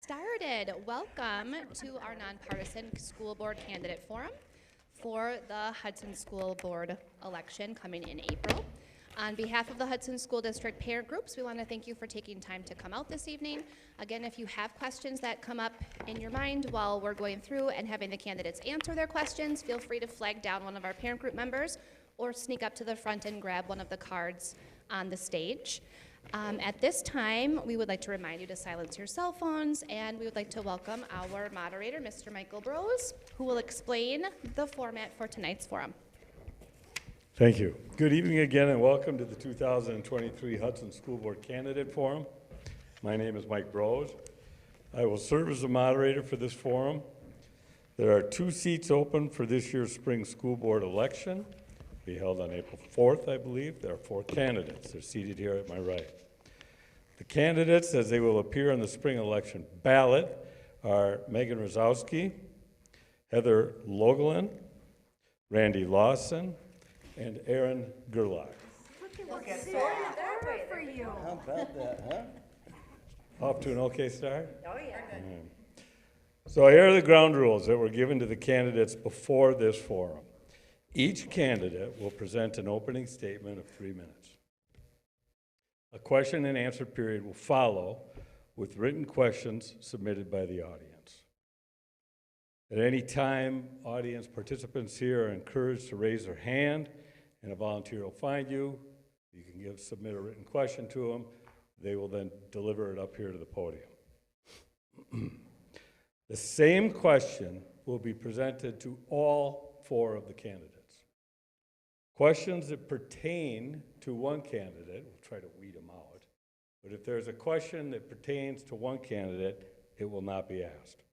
started. Welcome to our nonpartisan school board candidate forum for the Hudson School Board election coming in April. On behalf of the Hudson School District parent groups, we want to thank you for taking time to come out this evening. Again, if you have questions that come up in your mind while we're going through and having the candidates answer their questions, feel free to flag down one of our parent group members or sneak up to the front and grab one of the cards on the stage. At this time, we would like to remind you to silence your cell phones, and we would like to welcome our moderator, Mr. Michael Brose, who will explain the format for tonight's forum. Thank you. Good evening again, and welcome to the 2023 Hudson School Board Candidate Forum. My name is Mike Brose. I will serve as the moderator for this forum. There are 2 seats open for this year's spring school board election. It'll be held on April 4th, I believe. There are 4 candidates. They're seated here at my right. The candidates, as they will appear on the spring election ballot, are Megan Rosowski, Heather Logelin, Randy Lawson, and Aaron Gerlach. Look at that for you. How about that, huh? Off to an okay start? Oh, yeah. So here are the ground rules that were given to the candidates before this forum. Each candidate will present an opening statement of 3 minutes. A question and answer period will follow with written questions submitted by the audience. At any time, audience participants here are encouraged to raise their hand, and a volunteer will find you. You can submit a written question to them. They will then deliver it up here to the podium. The same question will be presented to all 4 of the candidates. Questions that pertain to one candidate, we'll try to weed them out, but if there's a question that pertains to one candidate, it will not be asked.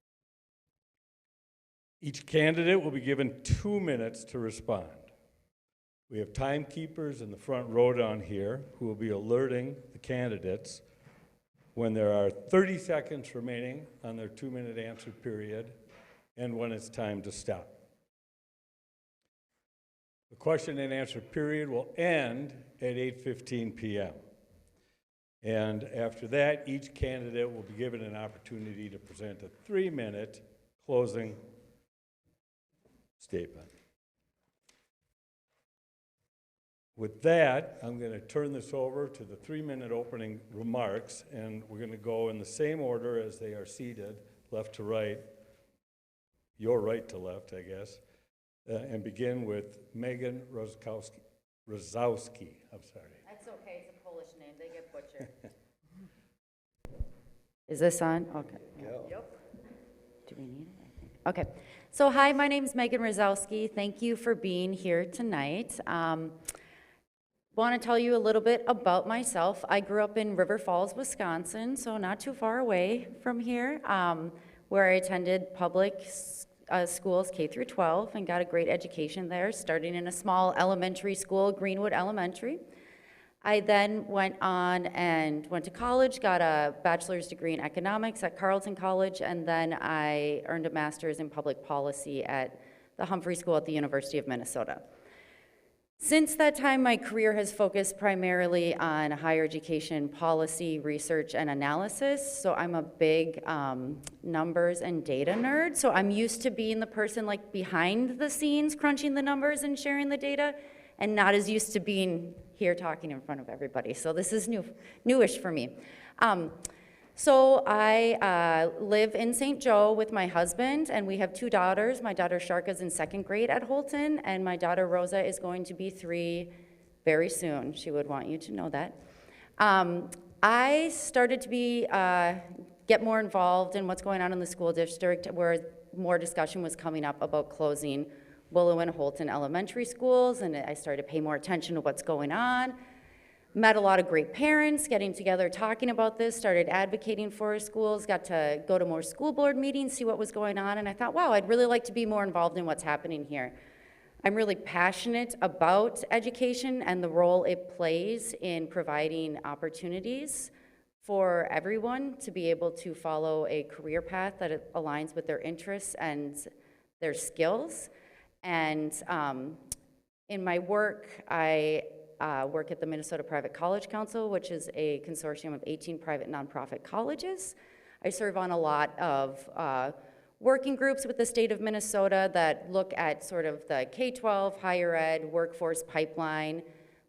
Each candidate will be given 2 minutes to respond. We have timekeepers in the front row down here who will be alerting the candidates when there are 30 seconds remaining on their 2-minute answer period and when it's time to stop. The question and answer period will end at 8:15 p.m. And after that, each candidate will be given an opportunity to present a 3-minute closing statement. With that, I'm going to turn this over to the 3-minute opening remarks, and we're going to go in the same order as they are seated, left to right, your right to left, I guess, and begin with Megan Rosowski. I'm sorry. That's okay. It's a Polish name. They get butchered. Is this on? Okay. Yep. Do we need it? I think. Okay. So hi, my name is Megan Rosowski. Thank you for being here tonight. Want to tell you a little bit about myself. I grew up in River Falls, Wisconsin, so not too far away from here, where I attended public schools K through 12 and got a great education there, starting in a small elementary school, Greenwood Elementary. I then went on and went to college, got a bachelor's degree in economics at Carleton College, and then I earned a master's in public policy at the Humphrey School at the University of Minnesota. Since that time, my career has focused primarily on higher education policy, research, and analysis. So I'm a big numbers and data nerd. So I'm used to being the person like behind the scenes, crunching the numbers and sharing the data, and not as used to being here talking in front of everybody. So this is newish for me. So I live in St. Joe with my husband, and we have 2 daughters. My daughter Sharka is in 2nd grade at Holton, and my daughter Rosa is going to be 3 very soon. She would want you to know that. I started to get more involved in what's going on in the school district, where more discussion was coming up about closing Willow and Holton elementary schools, and I started to pay more attention to what's going on. Met a lot of great parents, getting together, talking about this, started advocating for our schools, got to go to more school board meetings, see what was going on, and I thought, wow, I'd really like to be more involved in what's happening here. I'm really passionate about education and the role it plays in providing opportunities for everyone to be able to follow a career path that aligns with their interests and their skills. And in my work, I work at the Minnesota Private College Council, which is a consortium of 18 private nonprofit colleges. I serve on a lot of working groups with the state of Minnesota that look at sort of the K-12, higher ed, workforce pipeline,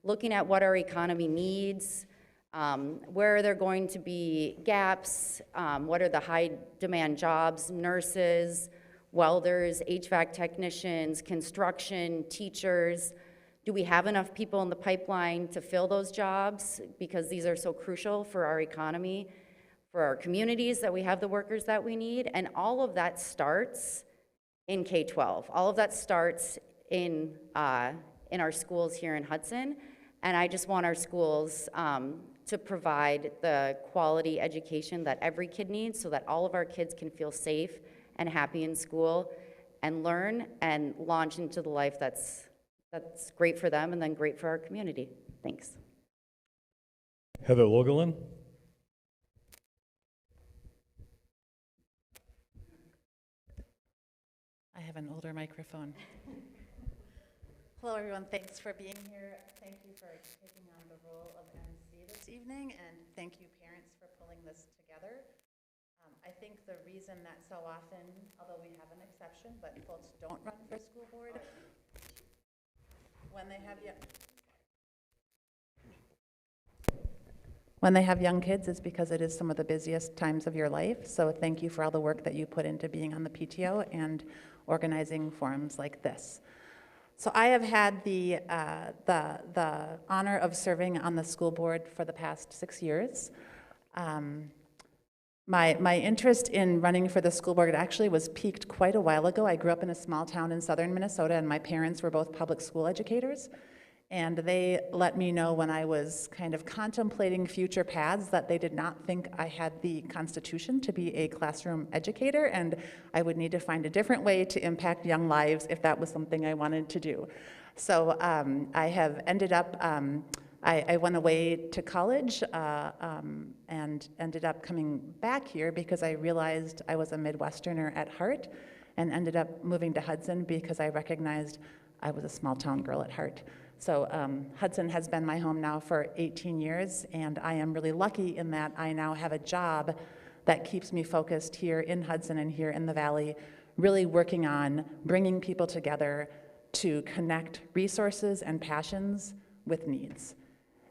looking at what our economy needs, where are there going to be gaps, what are the high demand jobs, nurses, welders, HVAC technicians, construction, teachers. Do we have enough people in the pipeline to fill those jobs? Because these are so crucial for our economy, for our communities, that we have the workers that we need. And all of that starts in K-12. All of that starts in our schools here in Hudson. And I just want our schools to provide the quality education that every kid needs, so that all of our kids can feel safe and happy in school and learn and launch into the life that's great for them and then great for our community. Thanks. Heather Logelin. I have an older microphone. Hello, everyone. Thanks for being here. Thank you for taking on the role of MC this evening, and thank you, parents, for pulling this together. I think the reason that so often, although we have an exception, but folks don't run for school board when they have young kids is because it is some of the busiest times of your life. So thank you for all the work that you put into being on the PTO and organizing forums like this. So I have had the honor of serving on the school board for the past 6 years. My interest in running for the school board actually was piqued quite a while ago. I grew up in a small town in southern Minnesota, and my parents were both public school educators. And they let me know when I was kind of contemplating future paths that they did not think I had the constitution to be a classroom educator, and I would need to find a different way to impact young lives if that was something I wanted to do. So I have ended up, I went away to college and ended up coming back here because I realized I was a Midwesterner at heart, and ended up moving to Hudson because I recognized I was a small town girl at heart. So Hudson has been my home now for 18 years, and I am really lucky in that I now have a job that keeps me focused here in Hudson and here in the Valley, really working on bringing people together to connect resources and passions with needs.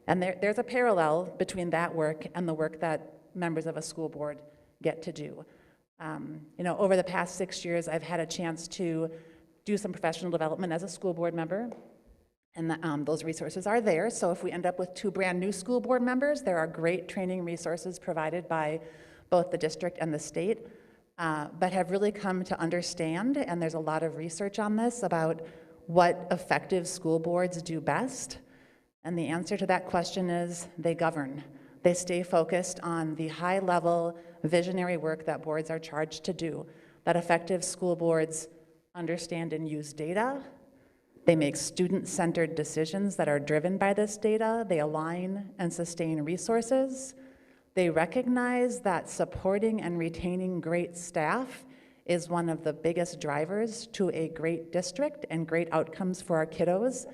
And there's a parallel between that work and the work that members of a school board get to do. Over the past 6 years, I've had a chance to do some professional development as a school board member. And those resources are there. So if we end up with 2 brand new school board members, there are great training resources provided by both the district and the state, but have really come to understand, and there's a lot of research on this, about what effective school boards do best. And the answer to that question is they govern. They stay focused on the high-level visionary work that boards are charged to do, that effective school boards understand and use data. They make student-centered decisions that are driven by this data. They align and sustain resources. They recognize that supporting and retaining great staff is one of the biggest drivers to a great district and great outcomes for our kiddos.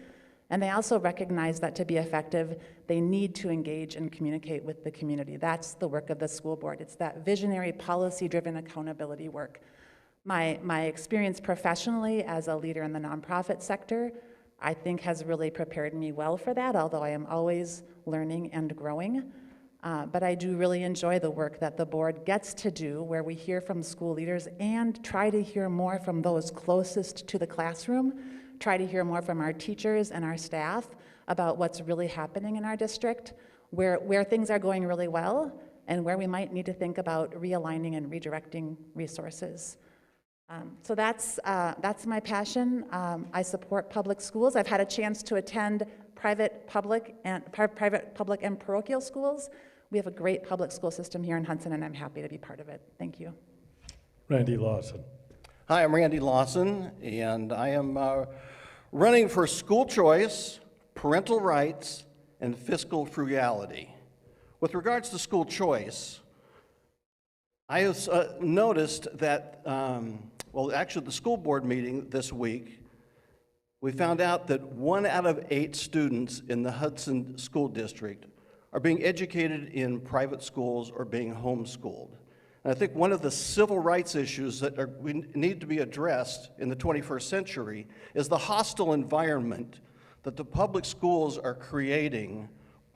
And they also recognize that to be effective, they need to engage and communicate with the community. That's the work of the school board. It's that visionary, policy-driven accountability work. My experience professionally as a leader in the nonprofit sector, I think, has really prepared me well for that, although I am always learning and growing. But I do really enjoy the work that the board gets to do, where we hear from school leaders and try to hear more from those closest to the classroom, try to hear more from our teachers and our staff about what's really happening in our district, where things are going really well, and where we might need to think about realigning and redirecting resources. So that's my passion. I support public schools. I've had a chance to attend private, public, and parochial schools. We have a great public school system here in Hudson, and I'm happy to be part of it. Thank you. Randy Lawson. Hi, I'm Randy Lawson, and I am running for school choice, parental rights, and fiscal frugality. With regards to school choice, I have noticed that, actually the school board meeting this week, we found out that 1 out of 8 students in the Hudson School District are being educated in private schools or being homeschooled. And I think one of the civil rights issues that we need to be addressed in the 21st century is the hostile environment that the public schools are creating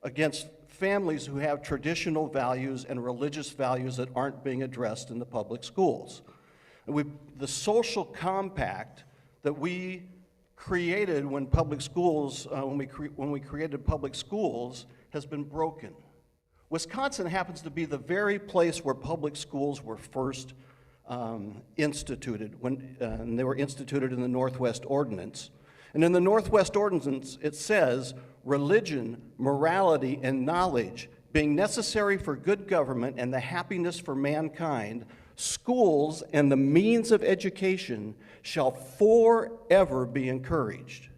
against families who have traditional values and religious values that aren't being addressed in the public schools. And the social compact that we created when public schools, when we created public schools, has been broken. Wisconsin happens to be the very place where public schools were first instituted, and they were instituted in the Northwest Ordinance. And in the Northwest Ordinance, it says, religion, morality, and knowledge being necessary for good government and the happiness for mankind, schools and the means of education shall forever be encouraged.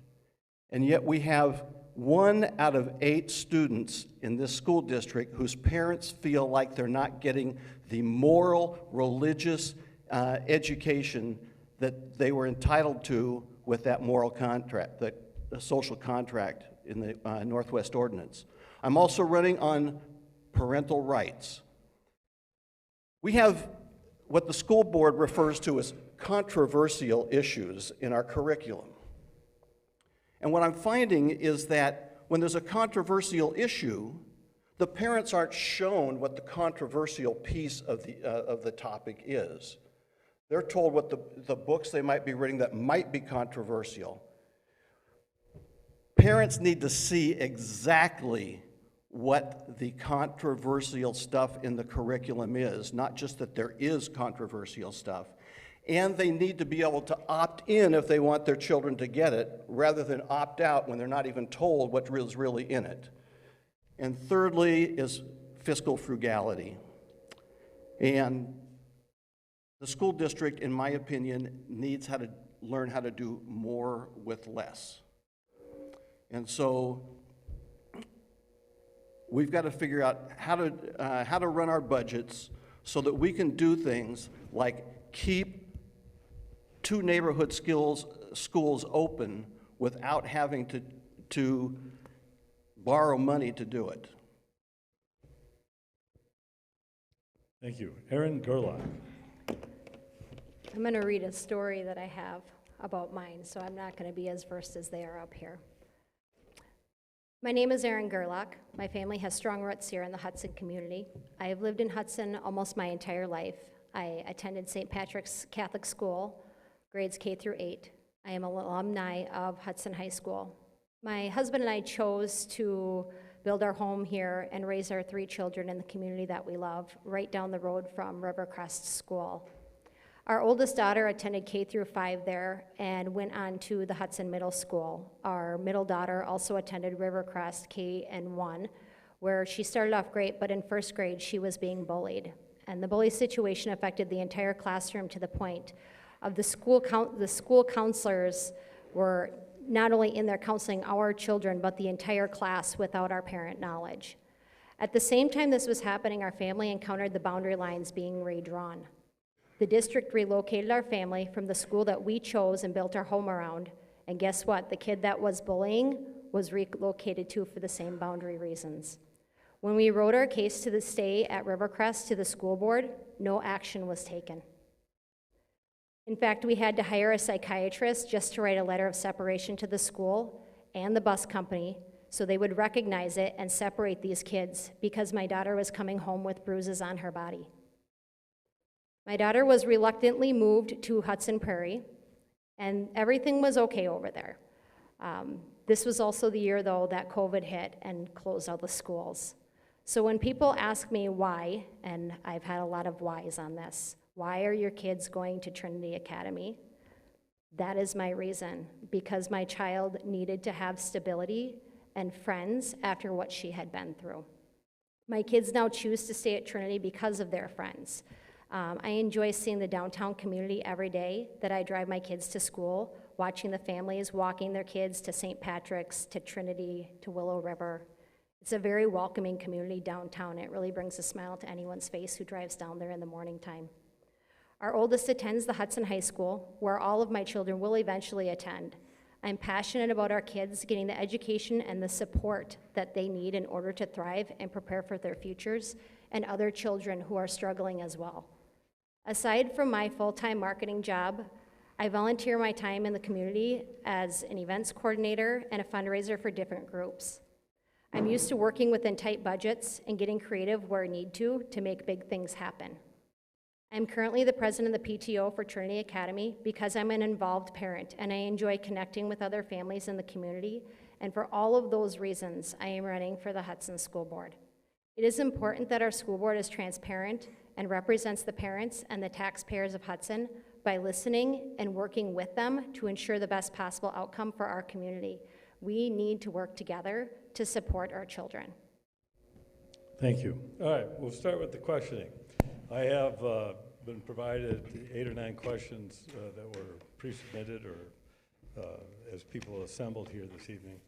And yet we have 1 out of 8 students in this school district whose parents feel like they're not getting the moral, religious education that they were entitled to with that moral contract, the social contract in the Northwest Ordinance. I'm also running on parental rights. We have what the school board refers to as controversial issues in our curriculum. And what I'm finding is that when there's a controversial issue, the parents aren't shown what the controversial piece of the topic is. They're told what the books they might be reading that might be controversial. Parents need to see exactly what the controversial stuff in the curriculum is, not just that there is controversial stuff. And they need to be able to opt in if they want their children to get it, rather than opt out when they're not even told what is really in it. And thirdly is fiscal frugality. And the school district, in my opinion, needs to learn how to do more with less. And so we've got to figure out how to run our budgets so that we can do things like keep 2 neighborhood schools open without having to borrow money to do it. Thank you. Erin Gerlach. I'm going to read a story that I have about mine, so I'm not going to be as versed as they are up here. My name is Erin Gerlach. My family has strong roots here in the Hudson community. I have lived in Hudson almost my entire life. I attended St. Patrick's Catholic School, grades K through 8. I am an alumni of Hudson High School. My husband and I chose to build our home here and raise our 3 children in the community that we love, right down the road from Rivercrest School. Our oldest daughter attended K through 5 there and went on to the Hudson Middle School. Our middle daughter also attended Rivercrest K and 1, where she started off great, but in first grade she was being bullied. And the bully situation affected the entire classroom to the point of the school counselors were not only in there counseling our children, but the entire class without our parent knowledge. At the same time this was happening, our family encountered the boundary lines being redrawn. The district relocated our family from the school that we chose and built our home around, and guess what? The kid that was bullying was relocated too for the same boundary reasons. When we wrote our case to the stay at Rivercrest to the school board, no action was taken. In fact, we had to hire a psychiatrist just to write a letter of separation to the school and the bus company so they would recognize it and separate these kids because my daughter was coming home with bruises on her body. My daughter was reluctantly moved to Hudson Prairie, and everything was okay over there. This was also the year, though, that COVID hit and closed all the schools. So when people ask me why, and I've had a lot of whys on this, why are your kids going to Trinity Academy? That is my reason, because my child needed to have stability and friends after what she had been through. My kids now choose to stay at Trinity because of their friends. I enjoy seeing the downtown community every day that I drive my kids to school, watching the families walking their kids to St. Patrick's, to Trinity, to Willow River. It's a very welcoming community downtown. It really brings a smile to anyone's face who drives down there in the morning time. Our oldest attends the Hudson High School, where all of my children will eventually attend. I'm passionate about our kids getting the education and the support that they need in order to thrive and prepare for their futures, and other children who are struggling as well. Aside from my full-time marketing job, I volunteer my time in the community as an events coordinator and a fundraiser for different groups. I'm used to working within tight budgets and getting creative where I need to make big things happen. I'm currently the president of the PTO for Trinity Academy because I'm an involved parent and I enjoy connecting with other families in the community, and for all of those reasons, I am running for the Hudson School Board. It is important that our school board is transparent and represents the parents and the taxpayers of Hudson by listening and working with them to ensure the best possible outcome for our community. We need to work together to support our children. Thank you. All right, we'll start with the questioning. I have been provided 8 or 9 questions that were pre-submitted or as people assembled here this evening.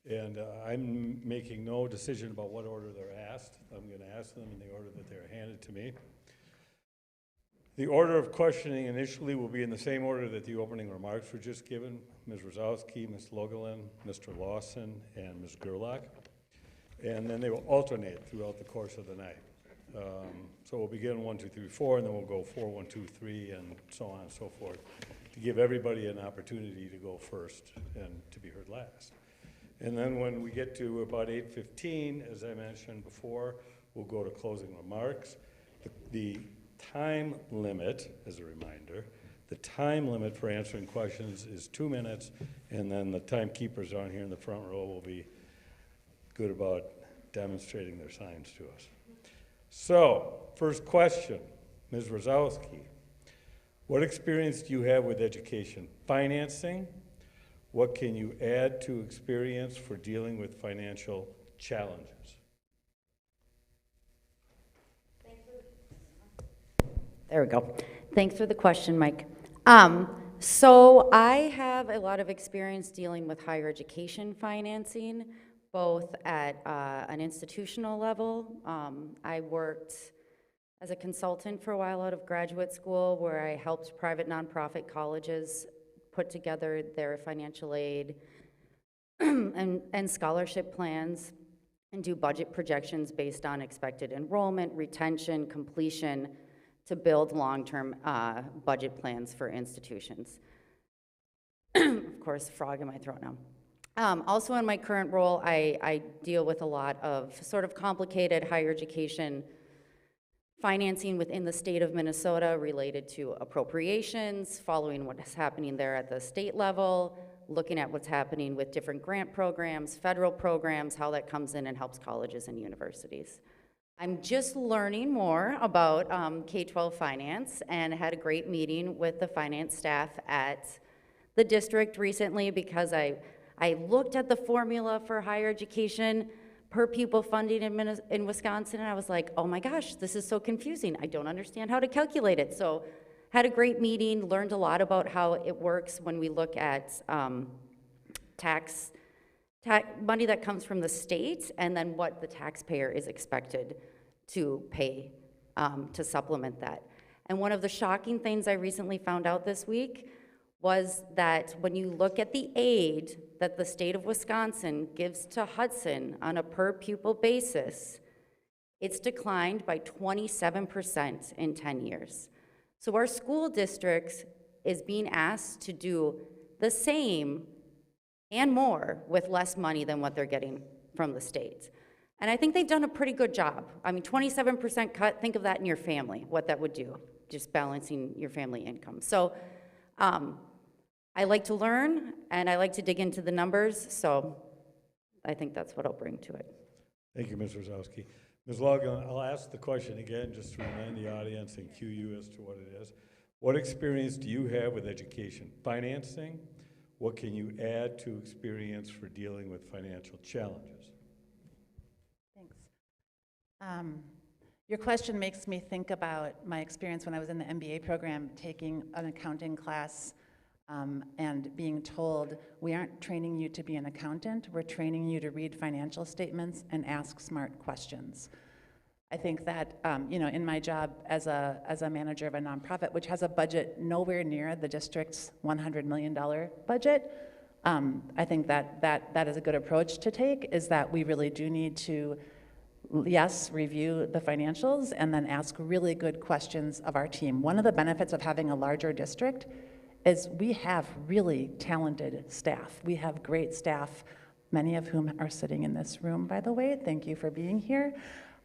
And I'm making no decision about what order they're asked. I'm going to ask them in the order that they're handed to me. The order of questioning initially will be in the same order that the opening remarks were just given. Ms. Rosowski, Ms. Logelin, Mr. Lawson, and Ms. Gerlach. And then they will alternate throughout the course of the night. So we'll begin 1, 2, 3, 4, and then we'll go 4, 1, 2, 3, and so on and so forth, to give everybody an opportunity to go first and to be heard last. And then when we get to about 8:15, as I mentioned before, we'll go to closing remarks. The time limit, as a reminder, the time limit for answering questions is 2 minutes, and then the timekeepers down here in the front row will be good about demonstrating their signs to us. So, first question, Ms. Rosowski. What experience do you have with education financing? What can you add to experience for dealing with financial challenges? There we go. Thanks for the question, Mike. So I have a lot of experience dealing with higher education financing, both at an institutional level. I worked as a consultant for a while out of graduate school where I helped private nonprofit colleges put together their financial aid and scholarship plans and do budget projections based on expected enrollment, retention, completion, to build long-term budget plans for institutions. Of course, frog in my throat now. Also in my current role, I deal with a lot of sort of complicated higher education financing within the state of Minnesota related to appropriations, following what is happening there at the state level, looking at what's happening with different grant programs, federal programs, how that comes in and helps colleges and universities. I'm just learning more about K-12 finance and had a great meeting with the finance staff at the district recently because I looked at the formula for higher education per pupil funding in Wisconsin, and I was like, oh my gosh, this is so confusing. I don't understand how to calculate it. So had a great meeting, learned a lot about how it works when we look at tax money that comes from the state and then what the taxpayer is expected to pay to supplement that. And one of the shocking things I recently found out this week was that when you look at the aid that the state of Wisconsin gives to Hudson on a per pupil basis, it's declined by 27% in 10 years. So our school districts is being asked to do the same and more with less money than what they're getting from the state. And I think they've done a pretty good job. I mean, 27% cut, think of that in your family, what that would do, just balancing your family income. So I like to learn, and I like to dig into the numbers, so I think that's what I'll bring to it. Thank you, Ms. Rosowski. Ms. Logan, I'll ask the question again just to remind the audience and cue you as to what it is. What experience do you have with education financing? What can you add to experience for dealing with financial challenges? Thanks. Your question makes me think about my experience when I was in the MBA program, taking an accounting class and being told, we aren't training you to be an accountant, we're training you to read financial statements and ask smart questions. I think that, in my job as a manager of a nonprofit, which has a budget nowhere near the district's $100 million budget, I think that is a good approach to take, is that we really do need to yes, review the financials, and then ask really good questions of our team. One of the benefits of having a larger district is we have really talented staff. We have great staff, many of whom are sitting in this room, by the way. Thank you for being here.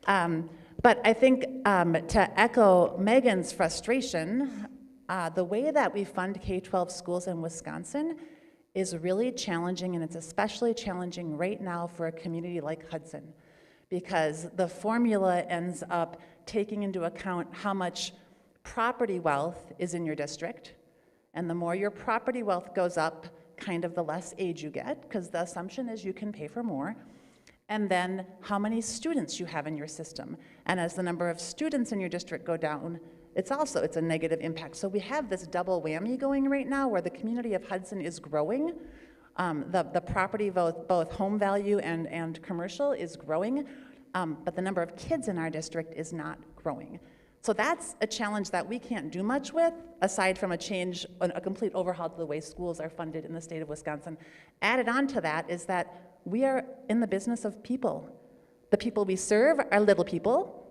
But I think to echo Megan's frustration, the way that we fund K-12 schools in Wisconsin is really challenging, and it's especially challenging right now for a community like Hudson, because the formula ends up taking into account how much property wealth is in your district, and the more your property wealth goes up, kind of the less age you get, because the assumption is you can pay for more, and then how many students you have in your system. And as the number of students in your district go down, it's a negative impact. So we have this double whammy going right now where the community of Hudson is growing. The property, both home value and commercial, is growing, but the number of kids in our district is not growing. So that's a challenge that we can't do much with, aside from a complete overhaul to the way schools are funded in the state of Wisconsin. Added on to that is that we are in the business of people. The people we serve are little people,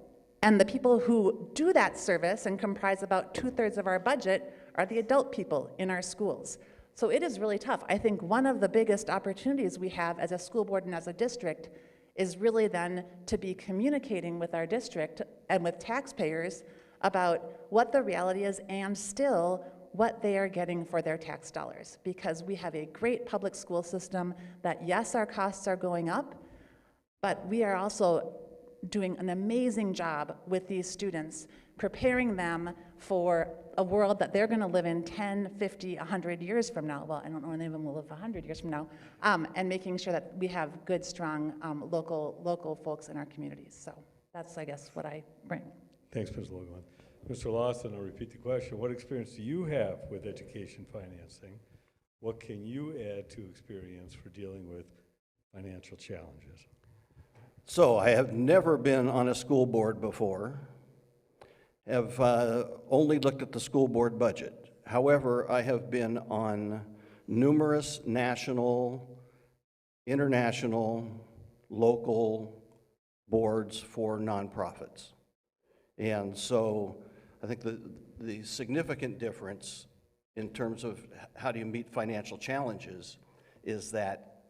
and the people who do that service and comprise about 2/3 of our budget are the adult people in our schools. So it is really tough. I think one of the biggest opportunities we have as a school board and as a district is really then to be communicating with our district and with taxpayers about what the reality is and still what they are getting for their tax dollars. Because we have a great public school system that, yes, our costs are going up, but we are also doing an amazing job with these students, preparing them for a world that they're going to live in 10, 50, 100 years from now. Well, I don't know when any of them will live 100 years from now, and making sure that we have good, strong local folks in our communities. So that's, I guess, what I bring. Thanks, Ms. Logan. Mr. Lawson, I'll repeat the question. What experience do you have with education financing? What can you add to experience for dealing with financial challenges? So I have never been on a school board before, have only looked at the school board budget. However, I have been on numerous national, international, local boards for nonprofits. And so I think the significant difference in terms of how do you meet financial challenges is that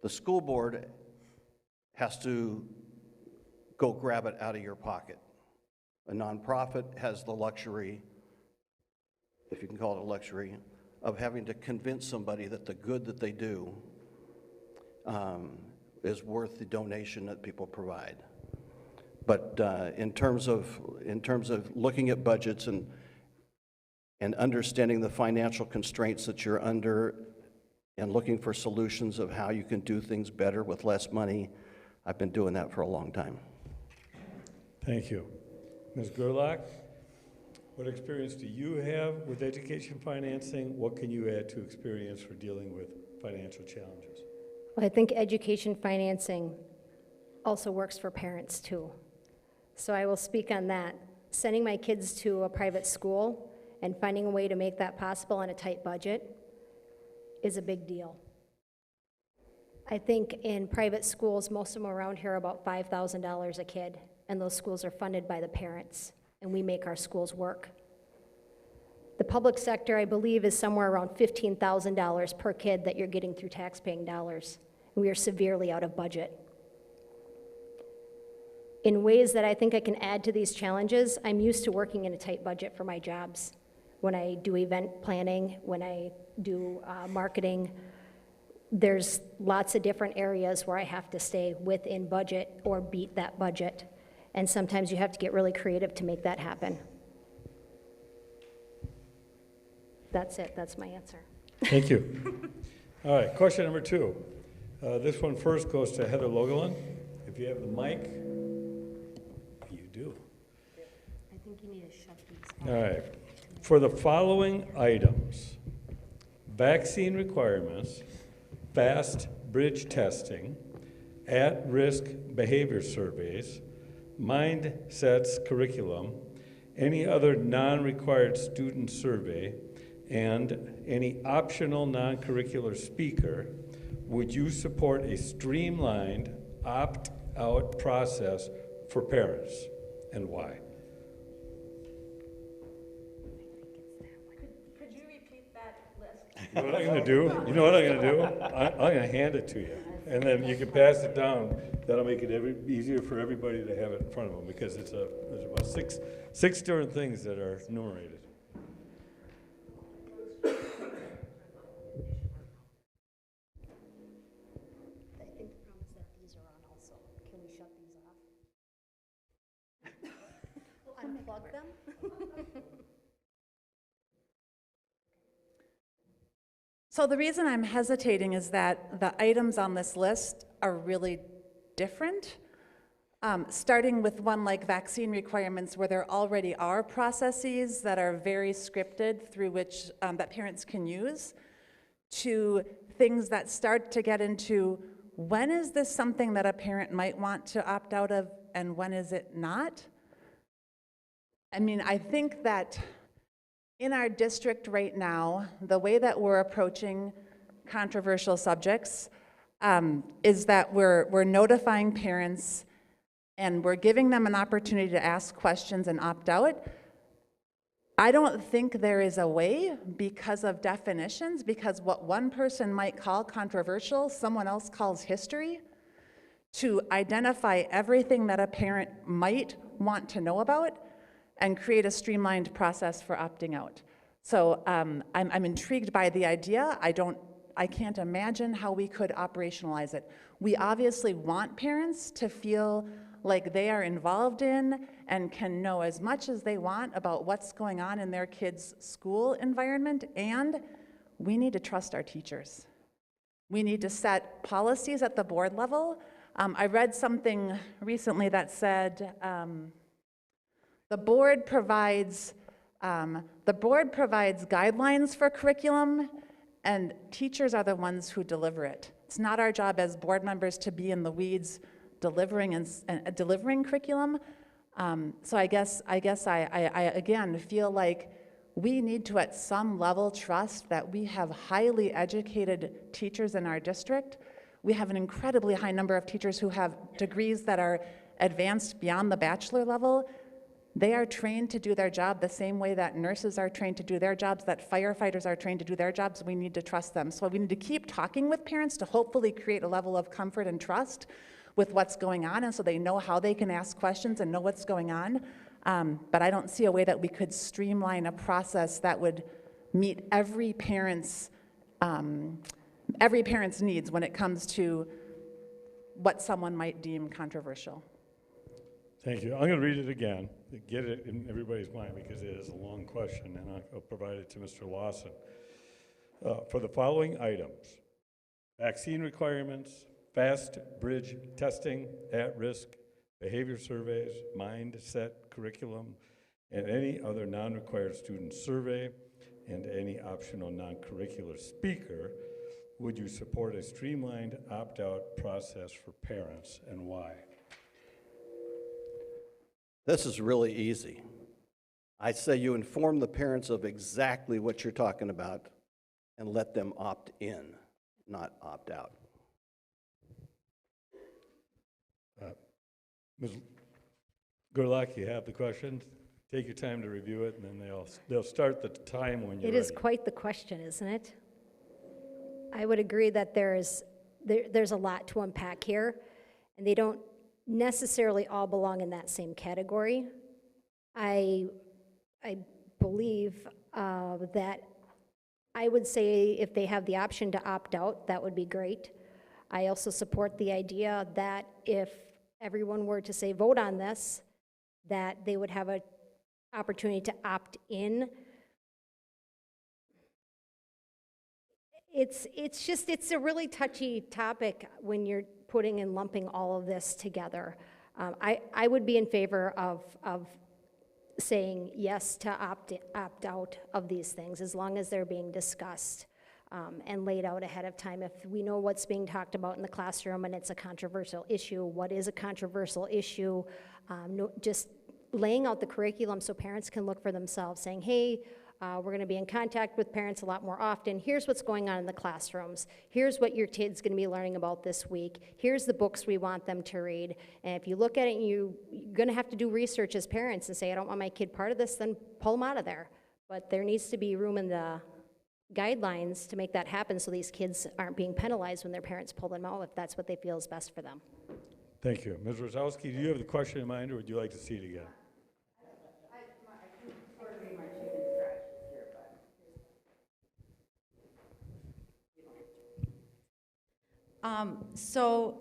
the school board has to go grab it out of your pocket. A nonprofit has the luxury, if you can call it a luxury, of having to convince somebody that the good that they do is worth the donation that people provide. But in terms of looking at budgets and understanding the financial constraints that you're under and looking for solutions of how you can do things better with less money, I've been doing that for a long time. Thank you. Ms. Gerlach, what experience do you have with education financing? What can you add to experience for dealing with financial challenges? Well, I think education financing also works for parents too. So I will speak on that. Sending my kids to a private school and finding a way to make that possible on a tight budget is a big deal. I think in private schools, most of them around here are about $5,000 a kid, and those schools are funded by the parents, and we make our schools work. The public sector, I believe, is somewhere around $15,000 per kid that you're getting through tax-paying dollars. We are severely out of budget. In ways that I think I can add to these challenges, I'm used to working in a tight budget for my jobs. When I do event planning, when I do marketing, there's lots of different areas where I have to stay within budget or beat that budget. And sometimes you have to get really creative to make that happen. That's it, that's my answer. Thank you. All right, question number 2. This one first goes to Heather Logelin. If you have the mic, you do. I think you need to shut these. All right. For the following items, vaccine requirements, fast bridge testing, at-risk behavior surveys, mindsets curriculum, any other non-required student survey, and any optional non-curricular speaker, would you support a streamlined opt-out process for parents, and why? Could you repeat that list? You know what I'm gonna do? You know what I'm gonna do? I'm gonna hand it to you, and then you can pass it down. That'll make it easier for everybody to have it in front of them, because there's about six different things that are enumerated. I think the problem is that these are on also. Can we shut these off? Unplug them? So the reason I'm hesitating is that the items on this list are really different. Starting with one like vaccine requirements, where there already are processes that are very scripted through which that parents can use, to things that start to get into when is this something that a parent might want to opt out of and when is it not? I mean, I think that in our district right now, the way that we're approaching controversial subjects is that we're notifying parents and we're giving them an opportunity to ask questions and opt out. I don't think there is a way, because of definitions, because what one person might call controversial, someone else calls history, to identify everything that a parent might want to know about and create a streamlined process for opting out. So I'm intrigued by the idea. I can't imagine how we could operationalize it. We obviously want parents to feel like they are involved in and can know as much as they want about what's going on in their kids' school environment, and we need to trust our teachers. We need to set policies at the board level. I read something recently that said the board provides guidelines for curriculum, and teachers are the ones who deliver it. It's not our job as board members to be in the weeds delivering curriculum. So I guess I again feel like we need to, at some level, trust that we have highly educated teachers in our district. We have an incredibly high number of teachers who have degrees that are advanced beyond the bachelor level. They are trained to do their job the same way that nurses are trained to do their jobs, that firefighters are trained to do their jobs. We need to trust them. So we need to keep talking with parents to hopefully create a level of comfort and trust with what's going on, and so they know how they can ask questions and know what's going on. But I don't see a way that we could streamline a process that would meet every parent's needs when it comes to what someone might deem controversial. Thank you. I'm going to read it again to get it in everybody's mind, because it is a long question, and I'll provide it to Mr. Lawson. For the following items: vaccine requirements, fast bridge testing, at-risk behavior surveys, mindset curriculum, and any other non-required student survey, and any optional non-curricular speaker, would you support a streamlined opt-out process for parents, and why? This is really easy. I say you inform the parents of exactly what you're talking about and let them opt in, not opt out. Ms. Gerlach, you have the questions? Take your time to review it, and then they'll start the time when you're It ready. is quite the question, isn't it? I would agree that there's a lot to unpack here, and they don't necessarily all belong in that same category. I believe that I would say if they have the option to opt out, that would be great. I also support the idea that if everyone were to say vote on this, that they would have an opportunity to opt in. It's a really touchy topic when you're putting and lumping all of this together. I would be in favor of saying yes to opt out of these things, as long as they're being discussed and laid out ahead of time. If we know what's being talked about in the classroom and it's a controversial issue, what is a controversial issue? Just laying out the curriculum so parents can look for themselves, saying, hey, We're going to be in contact with parents a lot more often. Here's what's going on in the classrooms. Here's what your kid's going to be learning about this week. Here's the books we want them to read. And if you look at it and you're going to have to do research as parents and say, I don't want my kid part of this, then pull them out of there. But there needs to be room in the guidelines to make that happen so these kids aren't being penalized when their parents pull them out if that's what they feel is best for them. Thank you. Ms. Rosowski, do you have the question in mind, or would you like to see it again? So,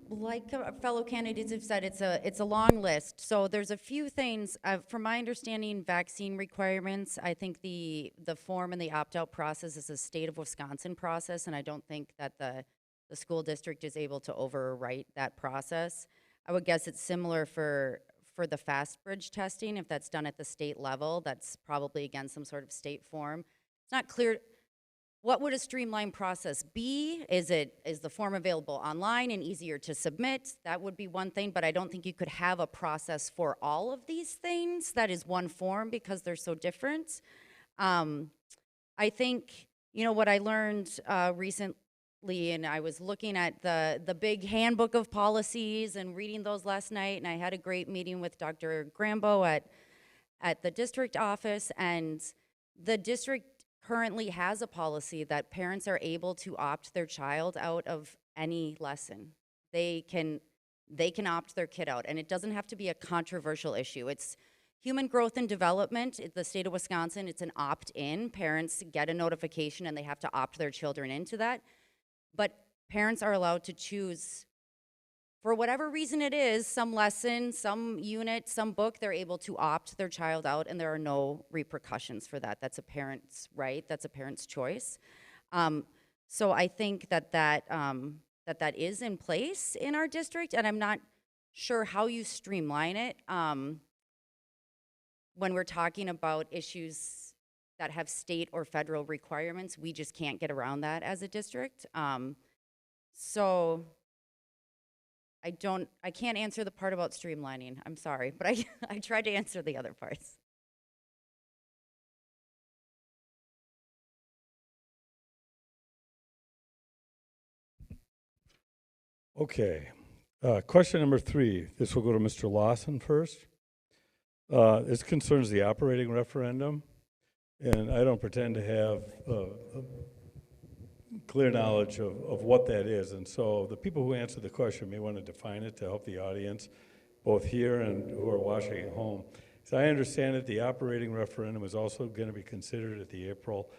like fellow candidates have said, it's a long list. So there's a few things. From my understanding, vaccine requirements, I think the form and the opt-out process is a state of Wisconsin process, and I don't think that the school district is able to overwrite that process. I would guess it's similar for the fast bridge testing. If that's done at the state level, that's probably, again, some sort of state form. It's not clear. What would a streamlined process be? Is the form available online and easier to submit? That would be one thing, but I don't think you could have a process for all of these things that is one form because they're so different. I think, what I learned recently, and I was looking at the big handbook of policies and reading those last night, and I had a great meeting with Dr. Grambo at the district office, and the district currently has a policy that parents are able to opt their child out of any lesson. They can opt their kid out, and it doesn't have to be a controversial issue. It's human growth and development. In the state of Wisconsin, it's an opt-in. Parents get a notification and they have to opt their children into that. But parents are allowed to choose, for whatever reason it is, some lesson, some unit, some book, they're able to opt their child out, and there are no repercussions for that. That's a parent's right. That's a parent's choice. So I think that is in place in our district, and I'm not sure how you streamline it when we're talking about issues that have state or federal requirements. We just can't get around that as a district. So I can't answer the part about streamlining. I'm sorry, but I tried to answer the other parts. Okay. Question number 3. This will go to Mr. Lawson first. This concerns the operating referendum, and I don't pretend to have clear knowledge of what that is, and so the people who answer the question may want to define it to help the audience, both here and who are watching at home. So I understand that the operating referendum is also going to be considered at the April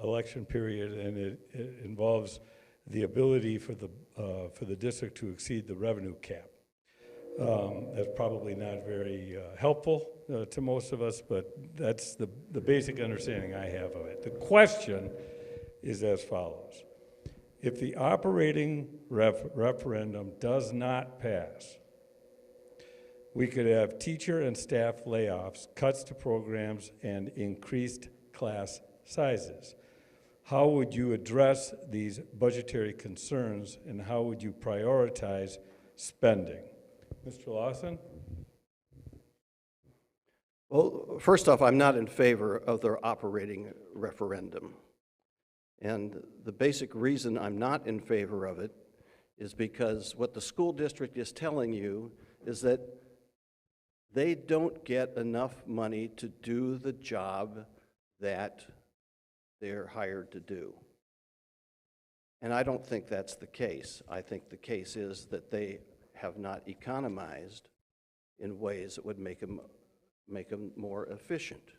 election period, and it involves the ability for the district to exceed the revenue cap. That's probably not very helpful to most of us, but that's the basic understanding I have of it. The question is as follows. If the operating referendum does not pass, we could have teacher and staff layoffs, cuts to programs, and increased class sizes. How would you address these budgetary concerns, and how would you prioritize spending? Mr. Lawson? Well, first off, I'm not in favor of their operating referendum. And the basic reason I'm not in favor of it is because what the school district is telling you is that they don't get enough money to do the job that they're hired to do. And I don't think that's the case. I think the case is that they have not economized in ways that would make them more efficient.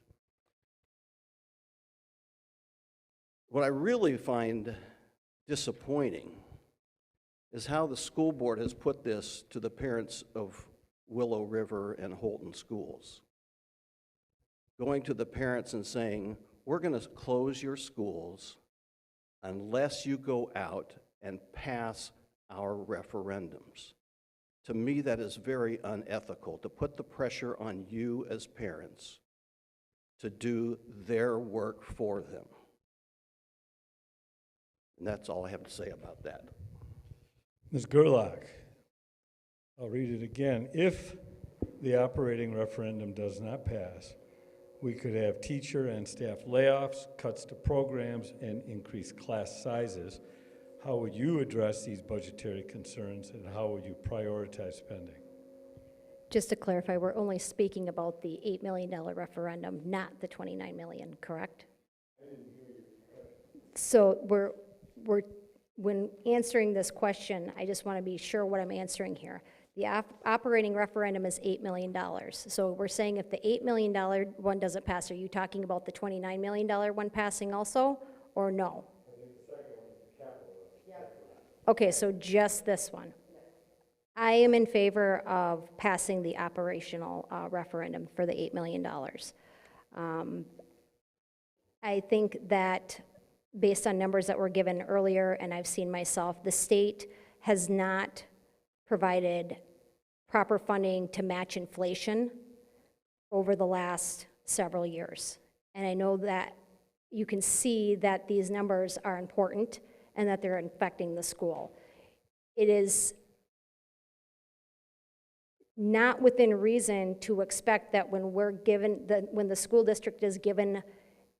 What I really find disappointing is how the school board has put this to the parents of Willow River and Holton schools. Going to the parents and saying, we're going to close your schools unless you go out and pass our referendums. To me, that is very unethical, to put the pressure on you as parents to do their work for them. And that's all I have to say about that. Ms. Gerlach, I'll read it again. If the operating referendum does not pass, We could have teacher and staff layoffs, cuts to programs, and increased class sizes. How would you address these budgetary concerns, and how would you prioritize spending? Just to clarify, we're only speaking about the $8 million referendum, not the 29 million, correct? So when answering this question, I just want to be sure what I'm answering here. The operating referendum is $8 million. So we're saying if the $8 million one doesn't pass, are you talking about the $29 million one passing also, or no? Okay, so just this one. I am in favor of passing the operational referendum for the $8 million. I think that based on numbers that were given earlier, and I've seen myself, the state has not provided proper funding to match inflation over the last several years. And I know that you can see that these numbers are important and that they're affecting the school. It is not within reason to expect that when when the school district is given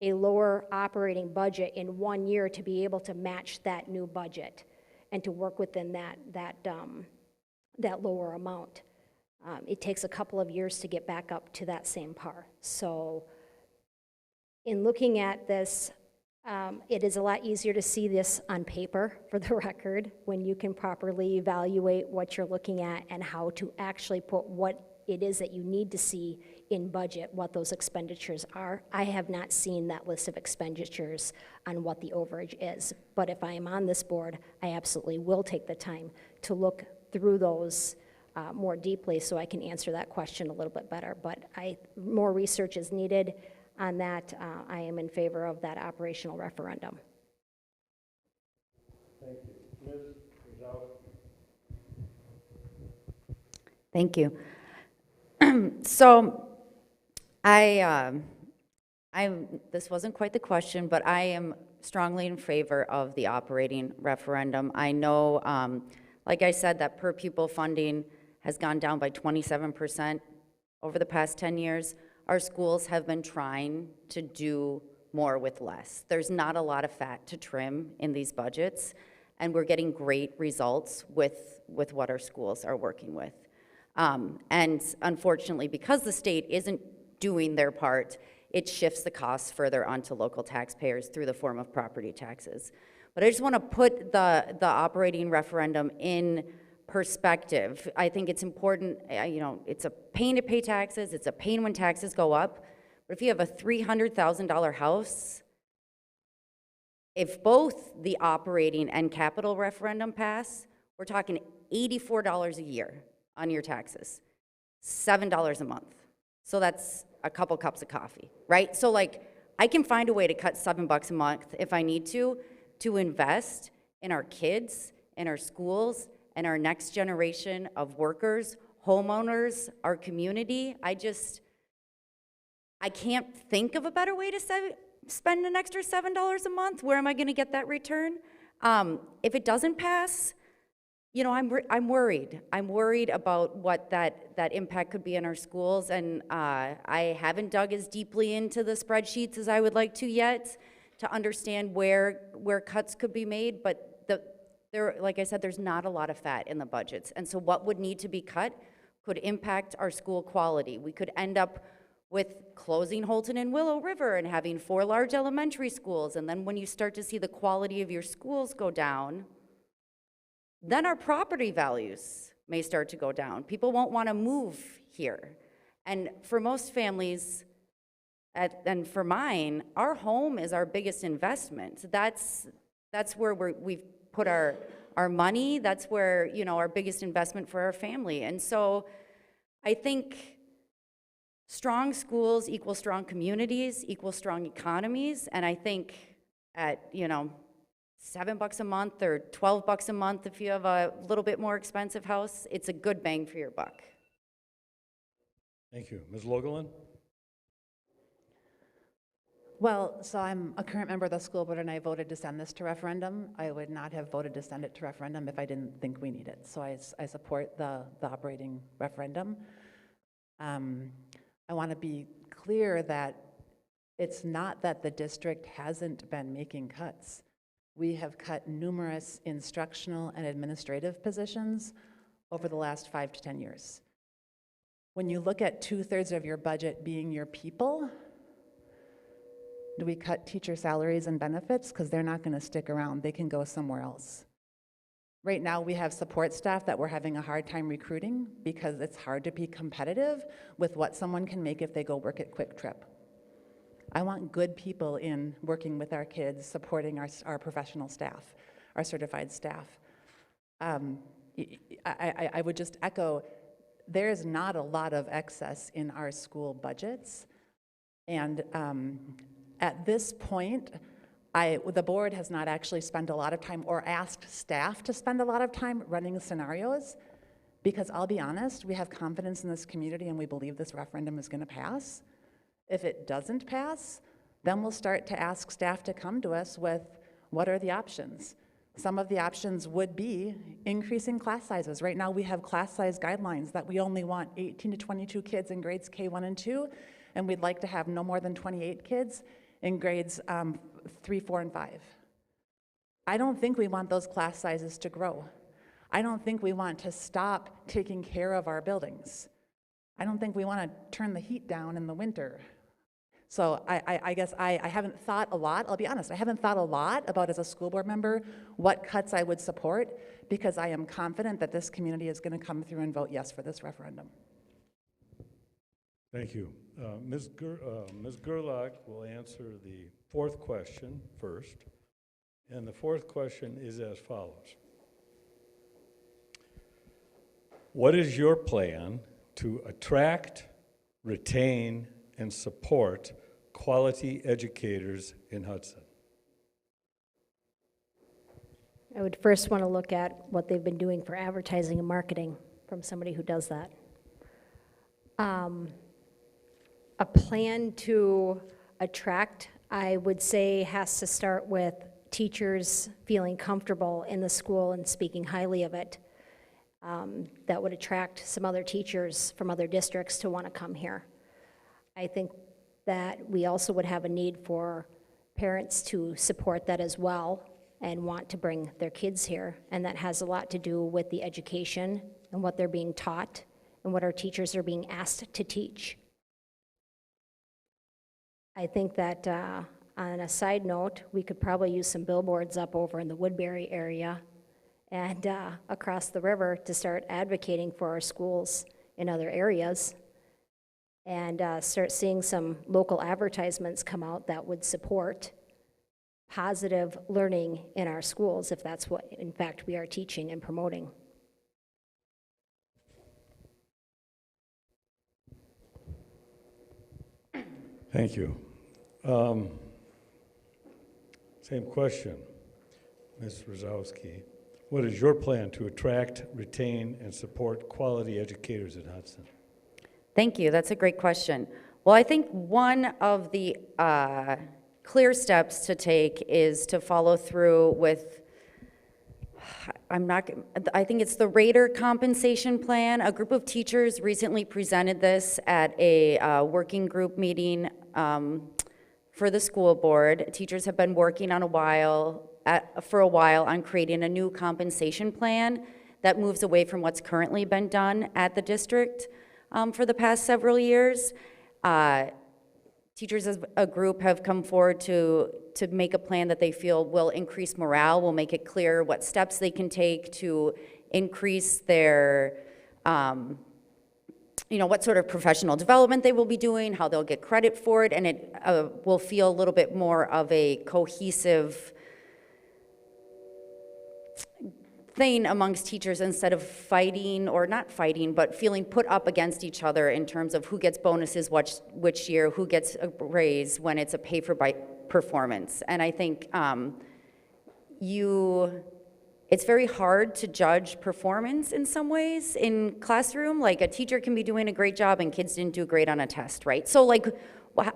a lower operating budget in 1 year to be able to match that new budget and to work within that lower amount. It takes a couple of years to get back up to that same par. So in looking at this, it is a lot easier to see this on paper, for the record, when you can properly evaluate what you're looking at and how to actually put what it is that you need to see in budget, what those expenditures are. I have not seen that list of expenditures on what the overage is, but if I am on this board, I absolutely will take the time to look through those more deeply so I can answer that question a little bit better. But more research is needed on that. I am in favor of that operational referendum. Thank you. Ms. Rizal? Thank you. So this wasn't quite the question, but I am strongly in favor of the operating referendum. I know, like I said, that per pupil funding has gone down by 27% over the past 10 years. Our schools have been trying to do more with less. There's not a lot of fat to trim in these budgets, and we're getting great results with what our schools are working with. And unfortunately, because the state isn't doing their part, it shifts the costs further onto local taxpayers through the form of property taxes. But I just want to put the operating referendum in perspective. I think it's important, it's a pain to pay taxes, it's a pain when taxes go up, but if you have a $300,000 house, if both the operating and capital referendum pass, we're talking $84 a year on your taxes, $7 a month. So that's a couple cups of coffee, right? So I can find a way to cut $7 a month if I need to invest in our kids, in our schools, and our next generation of workers, homeowners, our community. I can't think of a better way to spend an extra $7 a month. Where am I gonna get that return? If it doesn't pass, I'm worried. I'm worried about what that impact could be in our schools, and I haven't dug as deeply into the spreadsheets as I would like to yet to understand where cuts could be made, but like I said, there's not a lot of fat in the budgets, and so what would need to be cut could impact our school quality. We could end up with closing Holton and Willow River and having 4 large elementary schools, and then when you start to see the quality of your schools go down, then our property values may start to go down. People won't want to move here. And for most families, and for mine, our home is our biggest investment. That's where we've put our money. That's where, our biggest investment for our family. And so I think strong schools equal strong communities, equal strong economies. And I think at, $7 a month or $12 a month if you have a little bit more expensive house, it's a good bang for your buck. Thank you. Ms. Logelin? Well, so I'm a current member of the school board and I voted to send this to referendum. I would not have voted to send it to referendum if I didn't think we need it. So I support the operating referendum. I want to be clear that It's not that the district hasn't been making cuts. We have cut numerous instructional and administrative positions over the last 5 to 10 years. When you look at 2/3 of your budget being your people, do we cut teacher salaries and benefits? Because they're not going to stick around. They can go somewhere else. Right now, we have support staff that we're having a hard time recruiting because it's hard to be competitive with what someone can make if they go work at Quick Trip. I want good people in working with our kids, supporting our professional staff, our certified staff. I would just echo, there's not a lot of excess in our school budgets. And at this point, the board has not actually spent a lot of time or asked staff to spend a lot of time running scenarios, because I'll be honest, we have confidence in this community and we believe this referendum is going to pass. If it doesn't pass, then we'll start to ask staff to come to us with what are the options. Some of the options would be increasing class sizes. Right now we have class size guidelines that we only want 18 to 22 kids in grades K1 and 2, and we'd like to have no more than 28 kids in grades 3, 4, and 5. I don't think we want those class sizes to grow. I don't think we want to stop taking care of our buildings. I don't think we want to turn the heat down in the winter. So I guess I haven't thought a lot, I'll be honest, I haven't thought a lot about, as a school board member, what cuts I would support, because I am confident that this community is going to come through and vote yes for this referendum. Thank you. Ms. Gerlach will answer the fourth question first. And the fourth question is as follows. What is your plan to attract, retain, and support quality educators in Hudson? I would first want to look at what they've been doing for advertising and marketing from somebody who does that. A plan to attract, I would say, has to start with teachers feeling comfortable in the school and speaking highly of it. That would attract some other teachers from other districts to want to come here. I think that we also would have a need for parents to support that as well and want to bring their kids here. And that has a lot to do with the education and what they're being taught and what our teachers are being asked to teach. I think that on a side note, we could probably use some billboards up over in the Woodbury area and across the river to start advocating for our schools in other areas, and start seeing some local advertisements come out that would support positive learning in our schools, if that's what, in fact, we are teaching and promoting. Thank you. Same question, Ms. Rosowski. What is your plan to attract, retain, and support quality educators in Hudson? Thank you. That's a great question. Well, I think one of the clear steps to take is to follow through with, I think it's the Raider compensation plan. A group of teachers recently presented this at a working group meeting for the school board. Teachers have been working on for a while on creating a new compensation plan that moves away from what's currently been done at the district for the past several years. Teachers as a group have come forward to make a plan that they feel will increase morale, will make it clear what steps they can take to increase their, what sort of professional development they will be doing, how they'll get credit for it, and it will feel a little bit more of a cohesive thing amongst teachers, instead of fighting, or not fighting, but feeling put up against each other in terms of who gets bonuses which year, who gets a raise when it's a pay for performance. And I think it's very hard to judge performance in some ways in classroom. Like, a teacher can be doing a great job and kids didn't do great on a test, right? So like,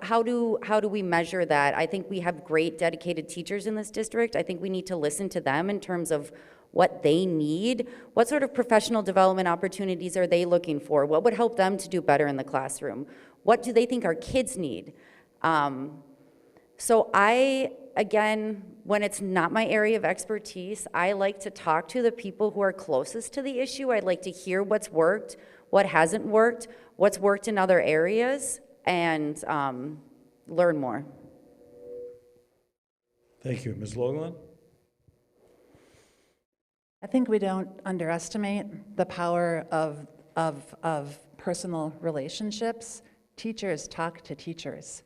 how do we measure that? I think we have great dedicated teachers in this district. I think we need to listen to them in terms of what they need. What sort of professional development opportunities are they looking for? What would help them to do better in the classroom? What do they think our kids need? So again, when it's not my area of expertise, I like to talk to the people who are closest to the issue. I'd like to hear what's worked, what hasn't worked, what's worked in other areas, and learn more. Thank you. Ms. Logelin? I think we don't underestimate the power of personal relationships. Teachers talk to teachers.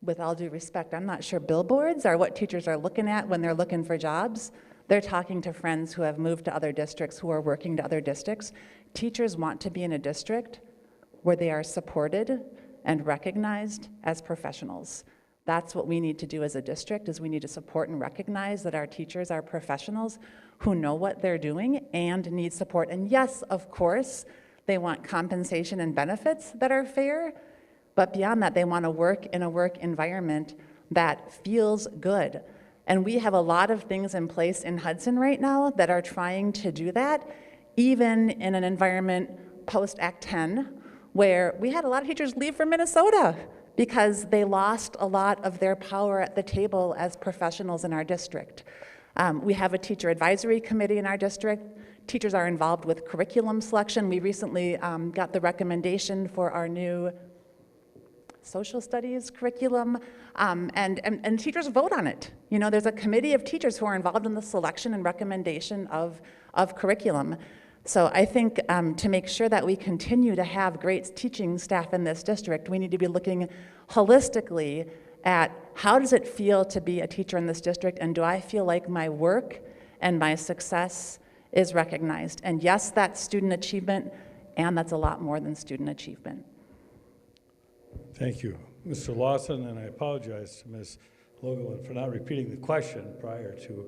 With all due respect, I'm not sure billboards are what teachers are looking at when they're looking for jobs. They're talking to friends who have moved to other districts, who are working to other districts. Teachers want to be in a district where they are supported and recognized as professionals. That's what we need to do as a district, is we need to support and recognize that our teachers are professionals who know what they're doing and need support. And yes, of course, they want compensation and benefits that are fair, but beyond that, they want to work in a work environment that feels good. And we have a lot of things in place in Hudson right now that are trying to do that, even in an environment post-Act 10, where we had a lot of teachers leave for Minnesota because they lost a lot of their power at the table as professionals in our district. We have a teacher advisory committee in our district. Teachers are involved with curriculum selection. We recently got the recommendation for our new social studies curriculum, and teachers vote on it. You know, there's a committee of teachers who are involved in the selection and recommendation of curriculum. So I think to make sure that we continue to have great teaching staff in this district, we need to be looking holistically at how does it feel to be a teacher in this district, and do I feel like my work and my success is recognized? And yes, that's student achievement, and that's a lot more than student achievement. Thank you. Mr. Lawson, and I apologize to Ms. Logelin for not repeating the question prior to,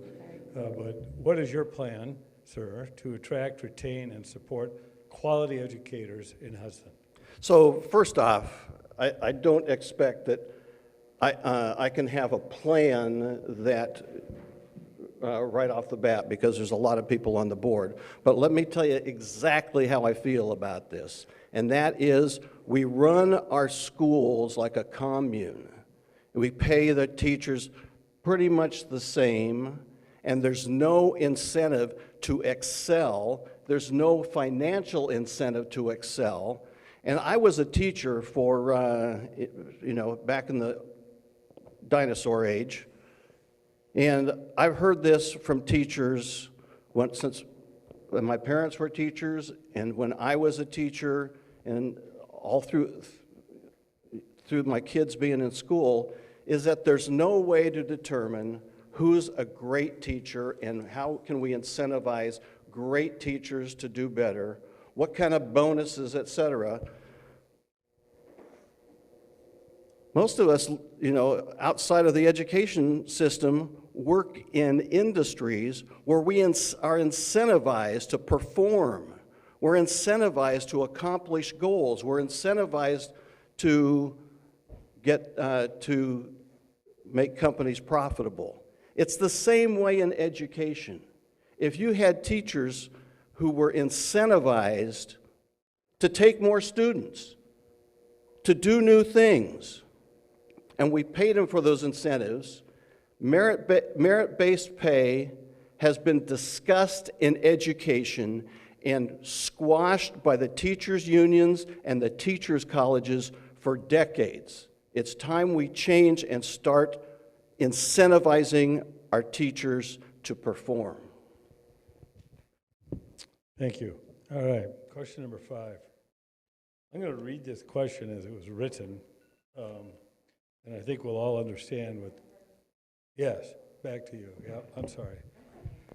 but what is your plan, sir, to attract, retain, and support quality educators in Hudson? So first off, I don't expect that I can have a plan that right off the bat, because there's a lot of people on the board. But let me tell you exactly how I feel about this. And that is, we run our schools like a commune. We pay the teachers pretty much the same, and there's no incentive to excel. There's no financial incentive to excel. And I was a teacher for, back in the dinosaur age. And I've heard this from teachers since when my parents were teachers and when I was a teacher, and all through my kids being in school, is that there's no way to determine who's a great teacher and how can we incentivize great teachers to do better, what kind of bonuses, et cetera. Most of us, outside of the education system, work in industries where we are incentivized to perform. We're incentivized to accomplish goals. We're incentivized to to make companies profitable. It's the same way in education. If you had teachers who were incentivized to take more students, to do new things, and we paid them for those incentives, merit-based pay has been discussed in education and squashed by the teachers' unions and the teachers' colleges for decades. It's time we change and start incentivizing our teachers to perform. Thank you. All right, question number 5. I'm going to read this question as it was written, and I think we'll all understand what, yes, back to you. Yeah, I'm sorry.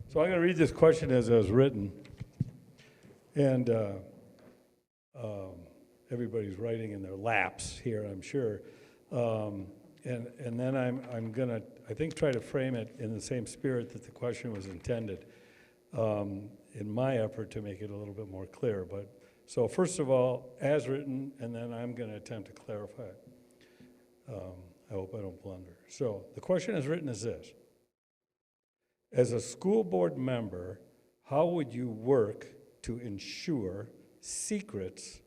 So I'm going to read this question as it was written, and everybody's writing in their laps here, I'm sure. And then I'm going to, I think, try to frame it in the same spirit that the question was intended in my effort to make it a little bit more clear. But so first of all, as written, and then I'm going to attempt to clarify it. I hope I don't blunder. So the question as written is this. As a school board member, how would you work to ensure secrets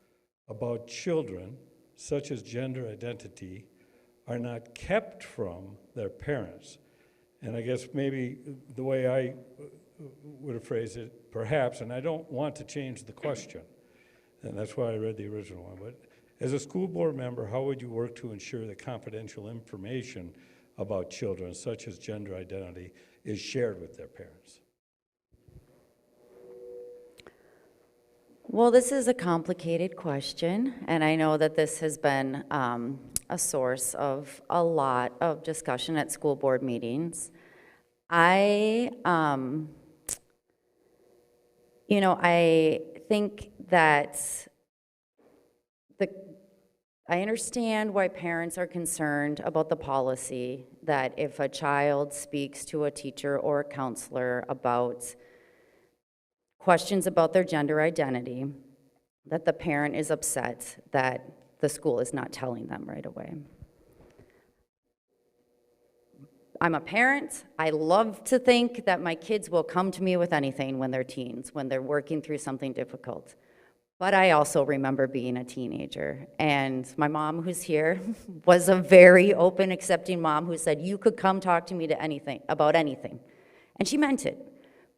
about children, such as gender identity, are not kept from their parents. And I guess maybe the way I would have phrased it, perhaps, and I don't want to change the question, and that's why I read the original one, but as a school board member, how would you work to ensure that confidential information about children, such as gender identity, is shared with their parents? Well, this is a complicated question, and I know that this has been a source of a lot of discussion at school board meetings. I think that I understand why parents are concerned about the policy that if a child speaks to a teacher or a counselor about questions about their gender identity, that the parent is upset that the school is not telling them right away. I'm a parent. I love to think that my kids will come to me with anything when they're teens, when they're working through something difficult. But I also remember being a teenager, and my mom, who's here, was a very open, accepting mom who said, you could come talk to me about anything. And she meant it.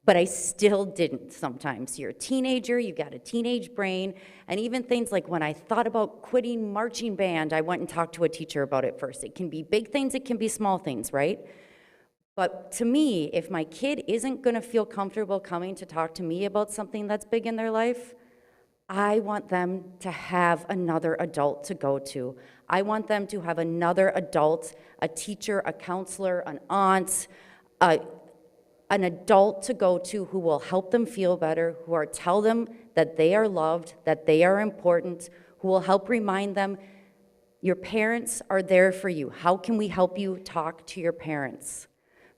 But I still didn't sometimes. You're a teenager, you got a teenage brain, and even things like when I thought about quitting marching band, I went and talked to a teacher about it first. It can be big things, it can be small things, right? But to me, if my kid isn't gonna feel comfortable coming to talk to me about something that's big in their life, I want them to have another adult to go to. I want them to have another adult, a teacher, a counselor, an aunt, an adult to go to who will help them feel better, who will tell them that they are loved, that they are important, who will help remind them, your parents are there for you. How can we help you talk to your parents?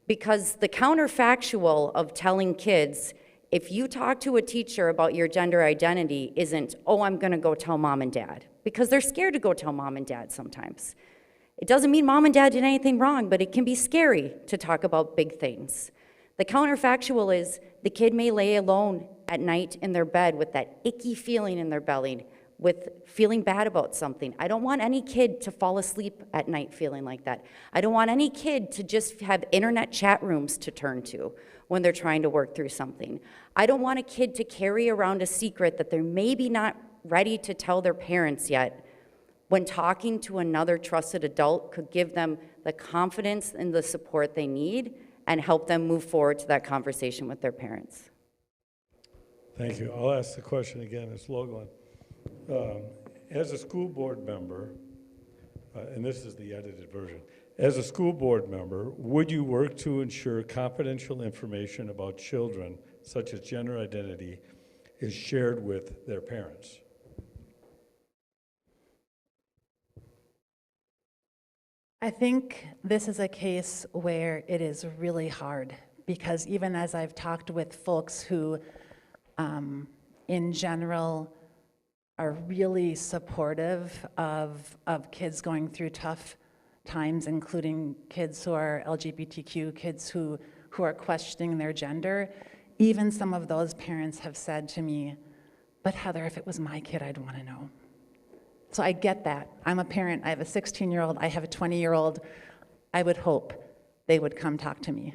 Because the counterfactual of telling kids, if you talk to a teacher about your gender identity, isn't, oh, I'm gonna go tell mom and dad, because they're scared to go tell mom and dad sometimes. It doesn't mean mom and dad did anything wrong, but it can be scary to talk about big things. The counterfactual is the kid may lay alone at night in their bed with that icky feeling in their belly, with feeling bad about something. I don't want any kid to fall asleep at night feeling like that. I don't want any kid to just have internet chat rooms to turn to when they're trying to work through something. I don't want a kid to carry around a secret that they're maybe not ready to tell their parents yet, when talking to another trusted adult could give them the confidence and the support they need and help them move forward to that conversation with their parents. Thank you. I'll ask the question again. It's Logan. As a school board member, and this is the edited version, as a school board member, would you work to ensure confidential information about children, such as gender identity, is shared with their parents? I think this is a case where it is really hard, because even as I've talked with folks who, in general, are really supportive of kids going through tough times, including kids who are LGBTQ, kids who are questioning their gender, even some of those parents have said to me, but Heather, if it was my kid, I'd want to know. So I get that. I'm a parent. I have a 16-year-old. I have a 20-year-old. I would hope they would come talk to me.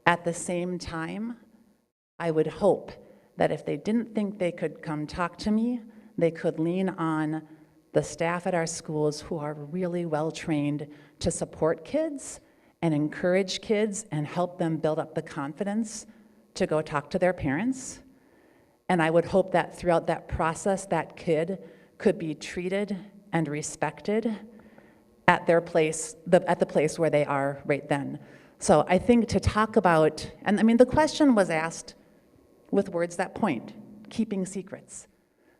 At the same time, I would hope that if they didn't think they could come talk to me, they could lean on the staff at our schools who are really well trained to support kids and encourage kids and help them build up the confidence to go talk to their parents. And I would hope that throughout that process, that kid could be treated and respected at their place, at the place where they are right then. So I think to talk about, and I mean, the question was asked with words that point, keeping secrets.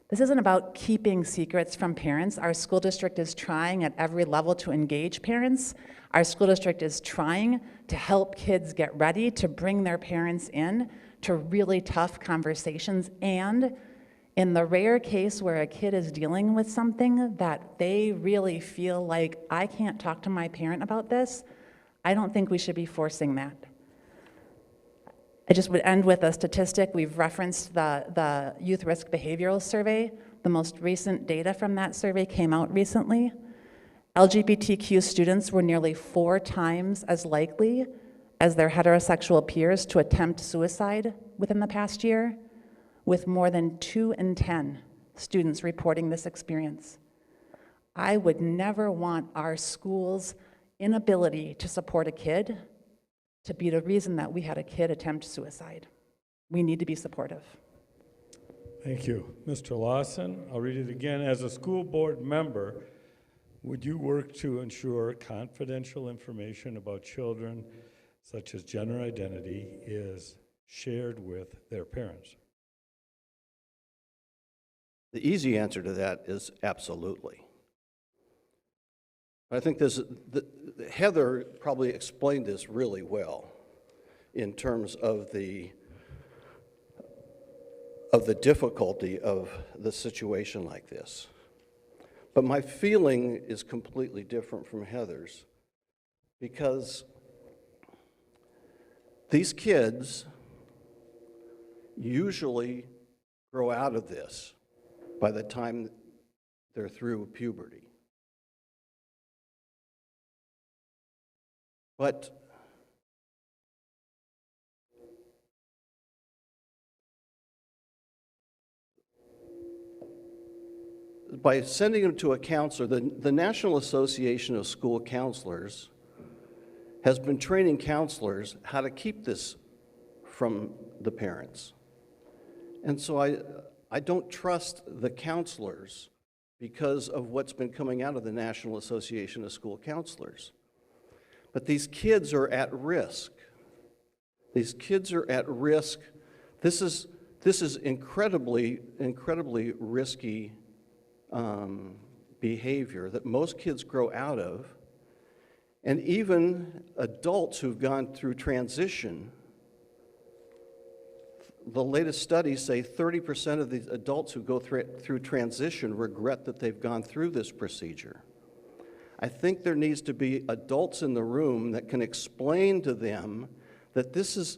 This isn't about keeping secrets from parents. Our school district is trying at every level to engage parents. Our school district is trying to help kids get ready to bring their parents in to really tough conversations, and in the rare case where a kid is dealing with something that they really feel like, I can't talk to my parent about this, I don't think we should be forcing that. I just would end with a statistic. We've referenced the Youth Risk Behavioral Survey. The most recent data from that survey came out recently, LGBTQ students were nearly 4 times as likely as their heterosexual peers to attempt suicide within the past year, with more than 2 in 10 students reporting this experience. I would never want our school's inability to support a kid to be the reason that we had a kid attempt suicide. We need to be supportive. Thank you. Mr. Lawson, I'll read it again. As a school board member, would you work to ensure confidential information about children, such as gender identity, is shared with their parents? The easy answer to that is absolutely. I think Heather probably explained this really well in terms of the difficulty of the situation like this. But my feeling is completely different from Heather's, because these kids usually grow out of this by the time they're through puberty. But by sending them to a counselor, the National Association of School Counselors has been training counselors how to keep this from the parents. And so I don't trust the counselors because of what's been coming out of the National Association of School Counselors. But these kids are at risk. These kids are at risk. This is incredibly risky behavior that most kids grow out of. And even adults who've gone through transition, the latest studies say 30% of the adults who go through transition regret that they've gone through this procedure. I think there needs to be adults in the room that can explain to them that this is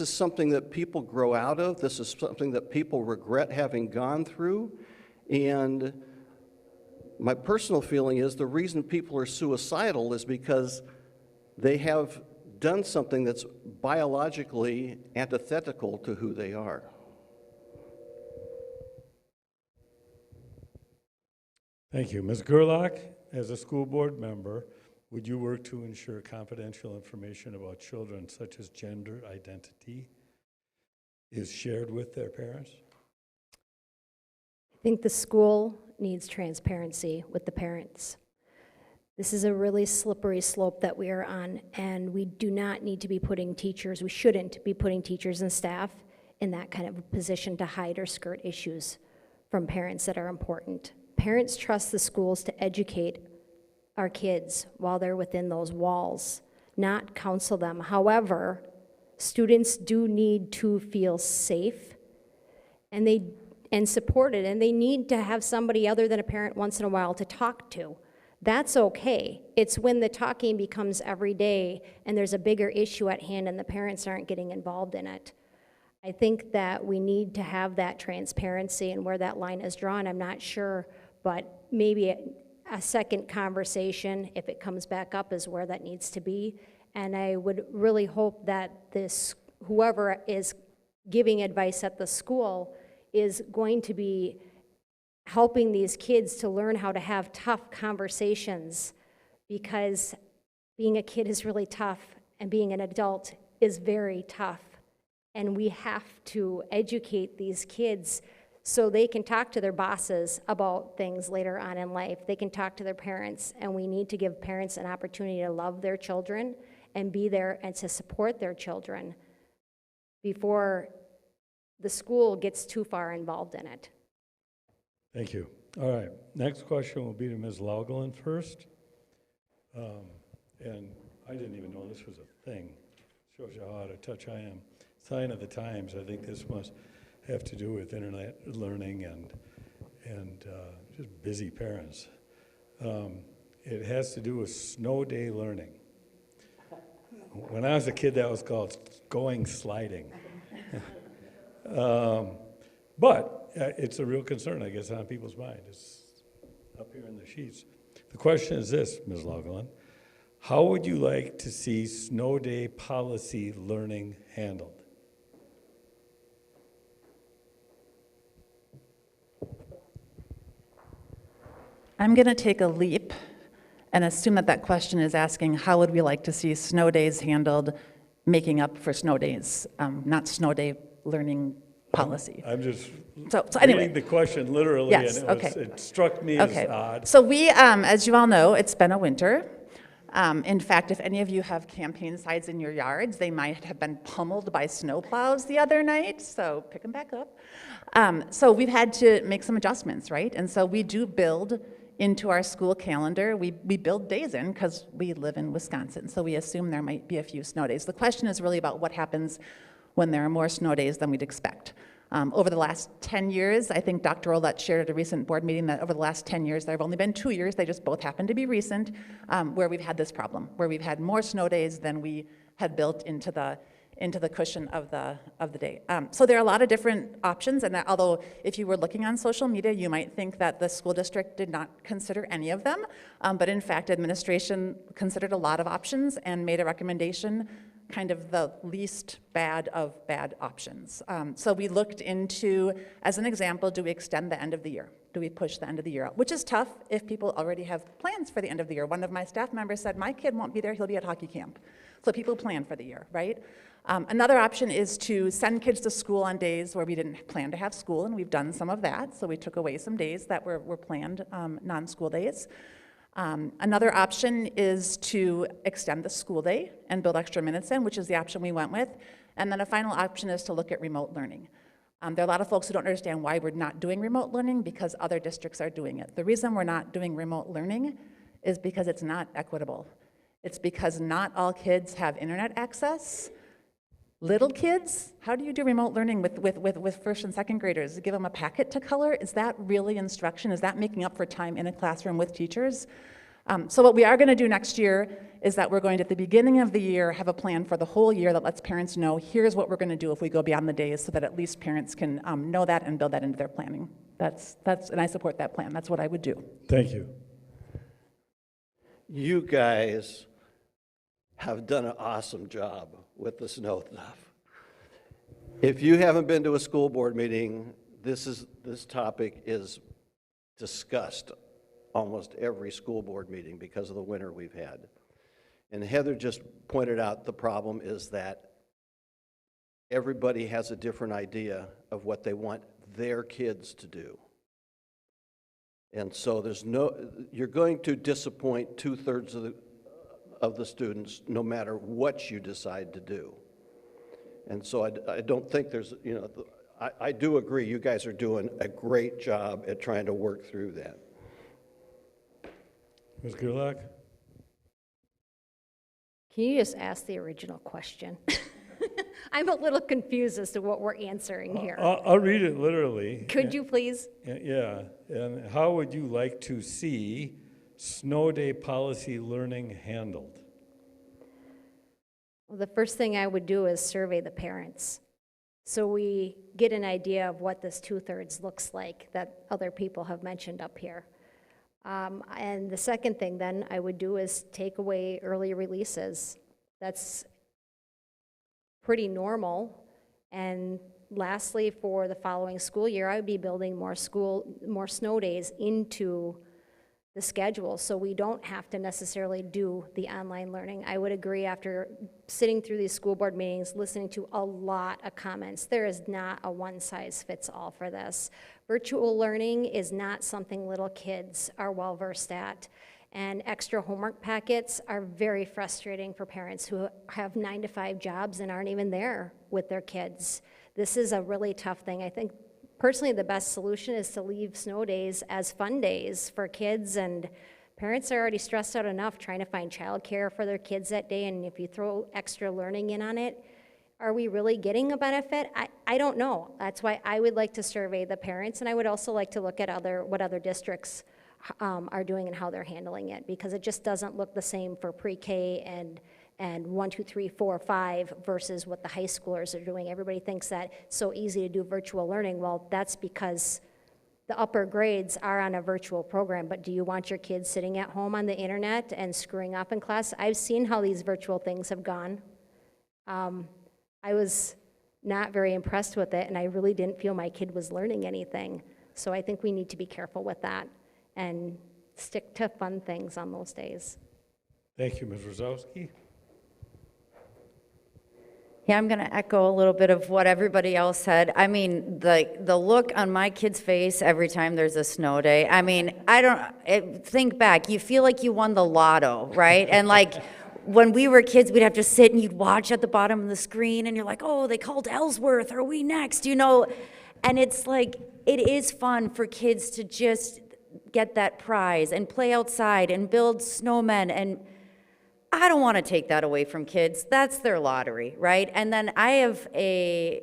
something that people grow out of. This is something that people regret having gone through. And my personal feeling is the reason people are suicidal is because they have done something that's biologically antithetical to who they are. Thank you. Ms. Gerlach, as a school board member, would you work to ensure confidential information about children, such as gender identity, is shared with their parents? I think the school needs transparency with the parents. This is a really slippery slope that we are on, and we do not need to be putting teachers, we shouldn't be putting teachers and staff in that kind of a position to hide or skirt issues from parents that are important. Parents trust the schools to educate our kids while they're within those walls, not counsel them. However, students do need to feel safe and supported, and they need to have somebody other than a parent once in a while to talk to. That's okay. It's when the talking becomes every day and there's a bigger issue at hand and the parents aren't getting involved in it. I think that we need to have that transparency, and where that line is drawn, I'm not sure, but maybe a second conversation, if it comes back up, is where that needs to be. And I would really hope that whoever is giving advice at the school is going to be helping these kids to learn how to have tough conversations, because being a kid is really tough and being an adult is very tough. And we have to educate these kids so they can talk to their bosses about things later on in life. They can talk to their parents, and we need to give parents an opportunity to love their children and be there and to support their children before the school gets too far involved in it. Thank you. All right, next question will be to Ms. Laugelin first. And I didn't even know this was a thing. Shows you how out of touch I am. Sign of the times. I think this must have to do with internet learning and just busy parents. It has to do with snow day learning. When I was a kid, that was called going sliding. But it's a real concern, I guess, on people's mind. up here in the sheets. The question is this, Ms. Loughlin. How would you like to see snow day policy learning handled? I'm going to take a leap and assume that that question is asking how would we like to see snow days handled, making up for snow days, not snow day learning policy. I'm just So anyway. reading the question literally, Yes, and okay. it struck me as odd. So we, as you all know, it's been a winter. In fact, if any of you have campaign signs in your yards, they might have been pummeled by snowplows the other night, so pick them back up. So we've had to make some adjustments, right? And so we do build into our school calendar. We build days in because we live in Wisconsin, so we assume there might be a few snow days. The question is really about what happens when there are more snow days than we'd expect. Over the last 10 years, I think Dr. Ouellette shared at a recent board meeting that over the last 10 years, there have only been 2 years, they just both happen to be recent, where we've had this problem, where we've had more snow days than we had built into the cushion of the day. So there are a lot of different options, and although if you were looking on social media, you might think that the school district did not consider any of them, but in fact, administration considered a lot of options and made a recommendation, kind of the least bad of bad options. So we looked into, as an example, do we extend the end of the year? Do we push the end of the year out? Which is tough if people already have plans for the end of the year. One of my staff members said, my kid won't be there, he'll be at hockey camp. So people plan for the year, right? Another option is to send kids to school on days where we didn't plan to have school, and we've done some of that. So we took away some days that were planned non-school days. Another option is to extend the school day and build extra minutes in, which is the option we went with. And then a final option is to look at remote learning. There are a lot of folks who don't understand why we're not doing remote learning because other districts are doing it. The reason we're not doing remote learning is because it's not equitable. It's because not all kids have internet access. Little kids, how do you do remote learning with first and second graders? Give them a packet to color? Is that really instruction? Is that making up for time in a classroom with teachers? So what we are going to do next year is that we're going to, at the beginning of the year, have a plan for the whole year that lets parents know, here's what we're going to do if we go beyond the days, so that at least parents can know that and build that into their planning. And I support that plan. That's what I would do. Thank you. You guys have done an awesome job with the snow stuff. If you haven't been to a school board meeting, this topic is discussed almost every school board meeting because of the winter we've had. And Heather just pointed out the problem is that everybody has a different idea of what they want their kids to do. And so you're going to disappoint 2/3 of the students no matter what you decide to do. And so I don't think there's, I do agree you guys are doing a great job at trying to work through that. Ms. Gerlach? Can you just ask the original question? I'm a little confused as to what we're answering here. I'll read it literally. Could you please? Yeah, and how would you like to see snow day policy learning handled? Well, the first thing I would do is survey the parents, so we get an idea of what this 2/3 looks like that other people have mentioned up here. And the second thing then I would do is take away early releases. That's pretty normal. And lastly, for the following school year, I would be building more snow days into the schedule, so we don't have to necessarily do the online learning. I would agree, after sitting through these school board meetings, listening to a lot of comments, there is not a one-size-fits-all for this. Virtual learning is not something little kids are well-versed at, and extra homework packets are very frustrating for parents who have 9-to-5 jobs and aren't even there with their kids. This is a really tough thing. I think personally, the best solution is to leave snow days as fun days for kids, and parents are already stressed out enough trying to find childcare for their kids that day, and if you throw extra learning in on it, are we really getting a benefit? I don't know. That's why I would like to survey the parents, and I would also like to look at what other districts are doing and how they're handling it, because it just doesn't look the same for pre-K and 1, 2, 3, 4, 5 versus what the high schoolers are doing. Everybody thinks that it's so easy to do virtual learning. Well, that's because the upper grades are on a virtual program, but do you want your kids sitting at home on the internet and screwing up in class? I've seen how these virtual things have gone. I was not very impressed with it, and I really didn't feel my kid was learning anything. So I think we need to be careful with that and stick to fun things on those days. Thank you, Ms. Rosowski. Yeah, I'm going to echo a little bit of what everybody else said. I mean, the look on my kid's face every time there's a snow day. I mean, think back. You feel like you won the lotto, right? And like when we were kids, we'd have to sit and you'd watch at the bottom of the screen, and you're like, oh, they called Ellsworth. Are we next? You know, and it's like it is fun for kids to just get that prize and play outside and build snowmen, and I don't want to take that away from kids. That's their lottery, right? And then I have a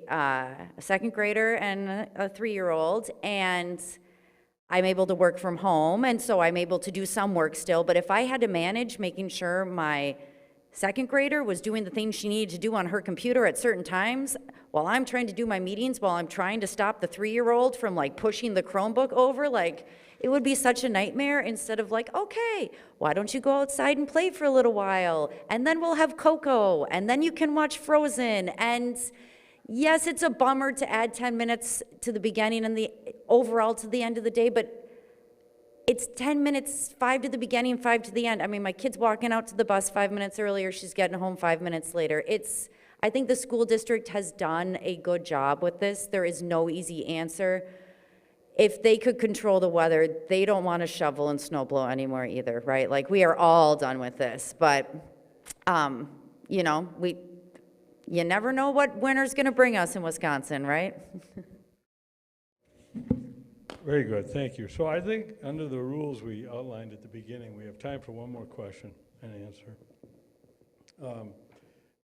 second grader and a 3-year-old, and I'm able to work from home, and so I'm able to do some work still. But if I had to manage making sure my second grader was doing the things she needed to do on her computer at certain times, while I'm trying to do my meetings, while I'm trying to stop the 3-year-old from like pushing the Chromebook over, like it would be such a nightmare. Instead of like, okay, why don't you go outside and play for a little while, and then we'll have cocoa, and then you can watch Frozen. And yes, it's a bummer to add 10 minutes to the beginning and the overall to the end of the day, but it's 10 minutes, 5 to the beginning, 5 to the end. I mean, my kid's walking out to the bus 5 minutes earlier, she's getting home 5 minutes later. I think the school district has done a good job with this. There is no easy answer. If they could control the weather, they don't want to shovel and snowblow anymore either, right? Like, we are all done with this, but, you know, you never know what winter's gonna bring us in Wisconsin, right? Very good, thank you. So I think under the rules we outlined at the beginning, we have time for one more question and answer.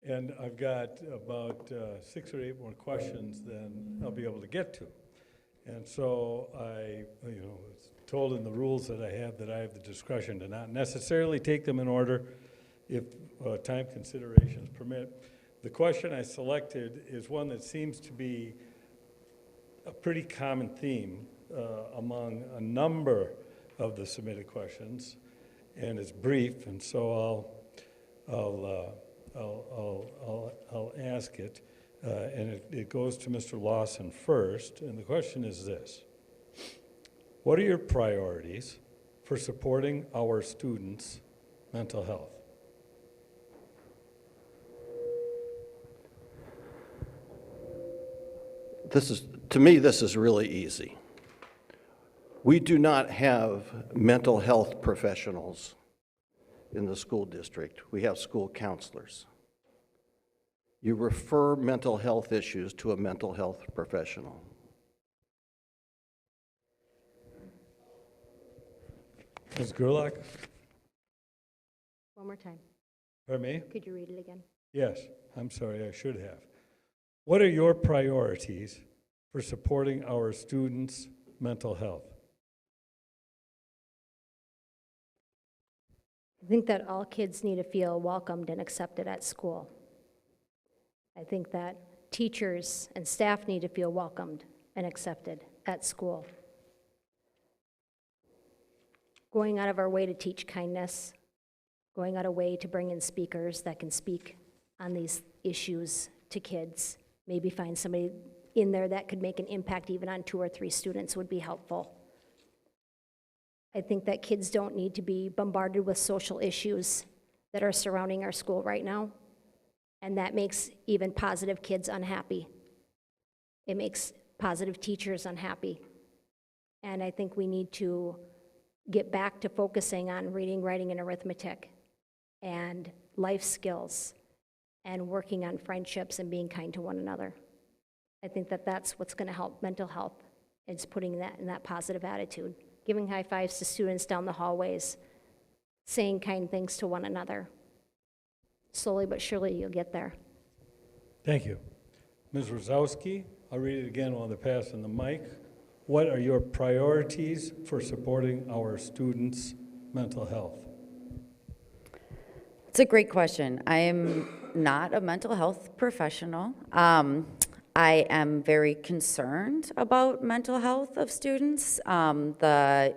And I've got about 6 or 8 more questions than I'll be able to get to. And so I, was told in the rules that I have the discretion to not necessarily take them in order if time considerations permit. The question I selected is one that seems to be a pretty common theme among a number of the submitted questions, and it's brief, and so I'll ask it, and it goes to Mr. Lawson first, and the question is this: what are your priorities for supporting our students' mental health? To me, this is really easy. We do not have mental health professionals in the school district. We have school counselors. You refer mental health issues to a mental health professional. Ms. Gerlach? One more time. Pardon me? Could you read it again? Yes, I'm sorry, I should have. What are your priorities for supporting our students' mental health? I think that all kids need to feel welcomed and accepted at school. I think that teachers and staff need to feel welcomed and accepted at school. Going out of our way to teach kindness, going out of our way to bring in speakers that can speak on these issues to kids. Maybe find somebody in there that could make an impact even on 2 or 3 students would be helpful. I think that kids don't need to be bombarded with social issues that are surrounding our school right now, and that makes even positive kids unhappy. It makes positive teachers unhappy. And I think we need to get back to focusing on reading, writing, and arithmetic, and life skills, and working on friendships and being kind to one another. I think that that's what's going to help mental health, is putting that in that positive attitude, giving high fives to students down the hallways, saying kind things to one another. Slowly but surely you'll get there. Thank you. Ms. Rosowski, I'll read it again while they're passing the mic. What are your priorities for supporting our students' mental health? It's a great question. I am not a mental health professional. I am very concerned about mental health of students. The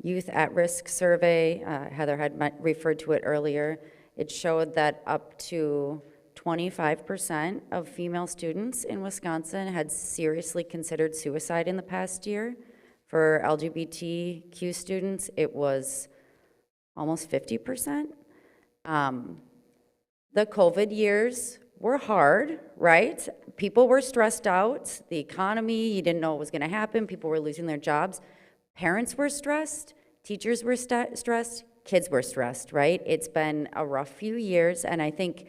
Youth at Risk survey, Heather had referred to it earlier, it showed that up to 25% of female students in Wisconsin had seriously considered suicide in the past year. For LGBTQ students, it was almost 50%. The COVID years were hard, right? People were stressed out. The economy, you didn't know what was going to happen. People were losing their jobs. Parents were stressed. Teachers were stressed. Kids were stressed, right? It's been a rough few years, and I think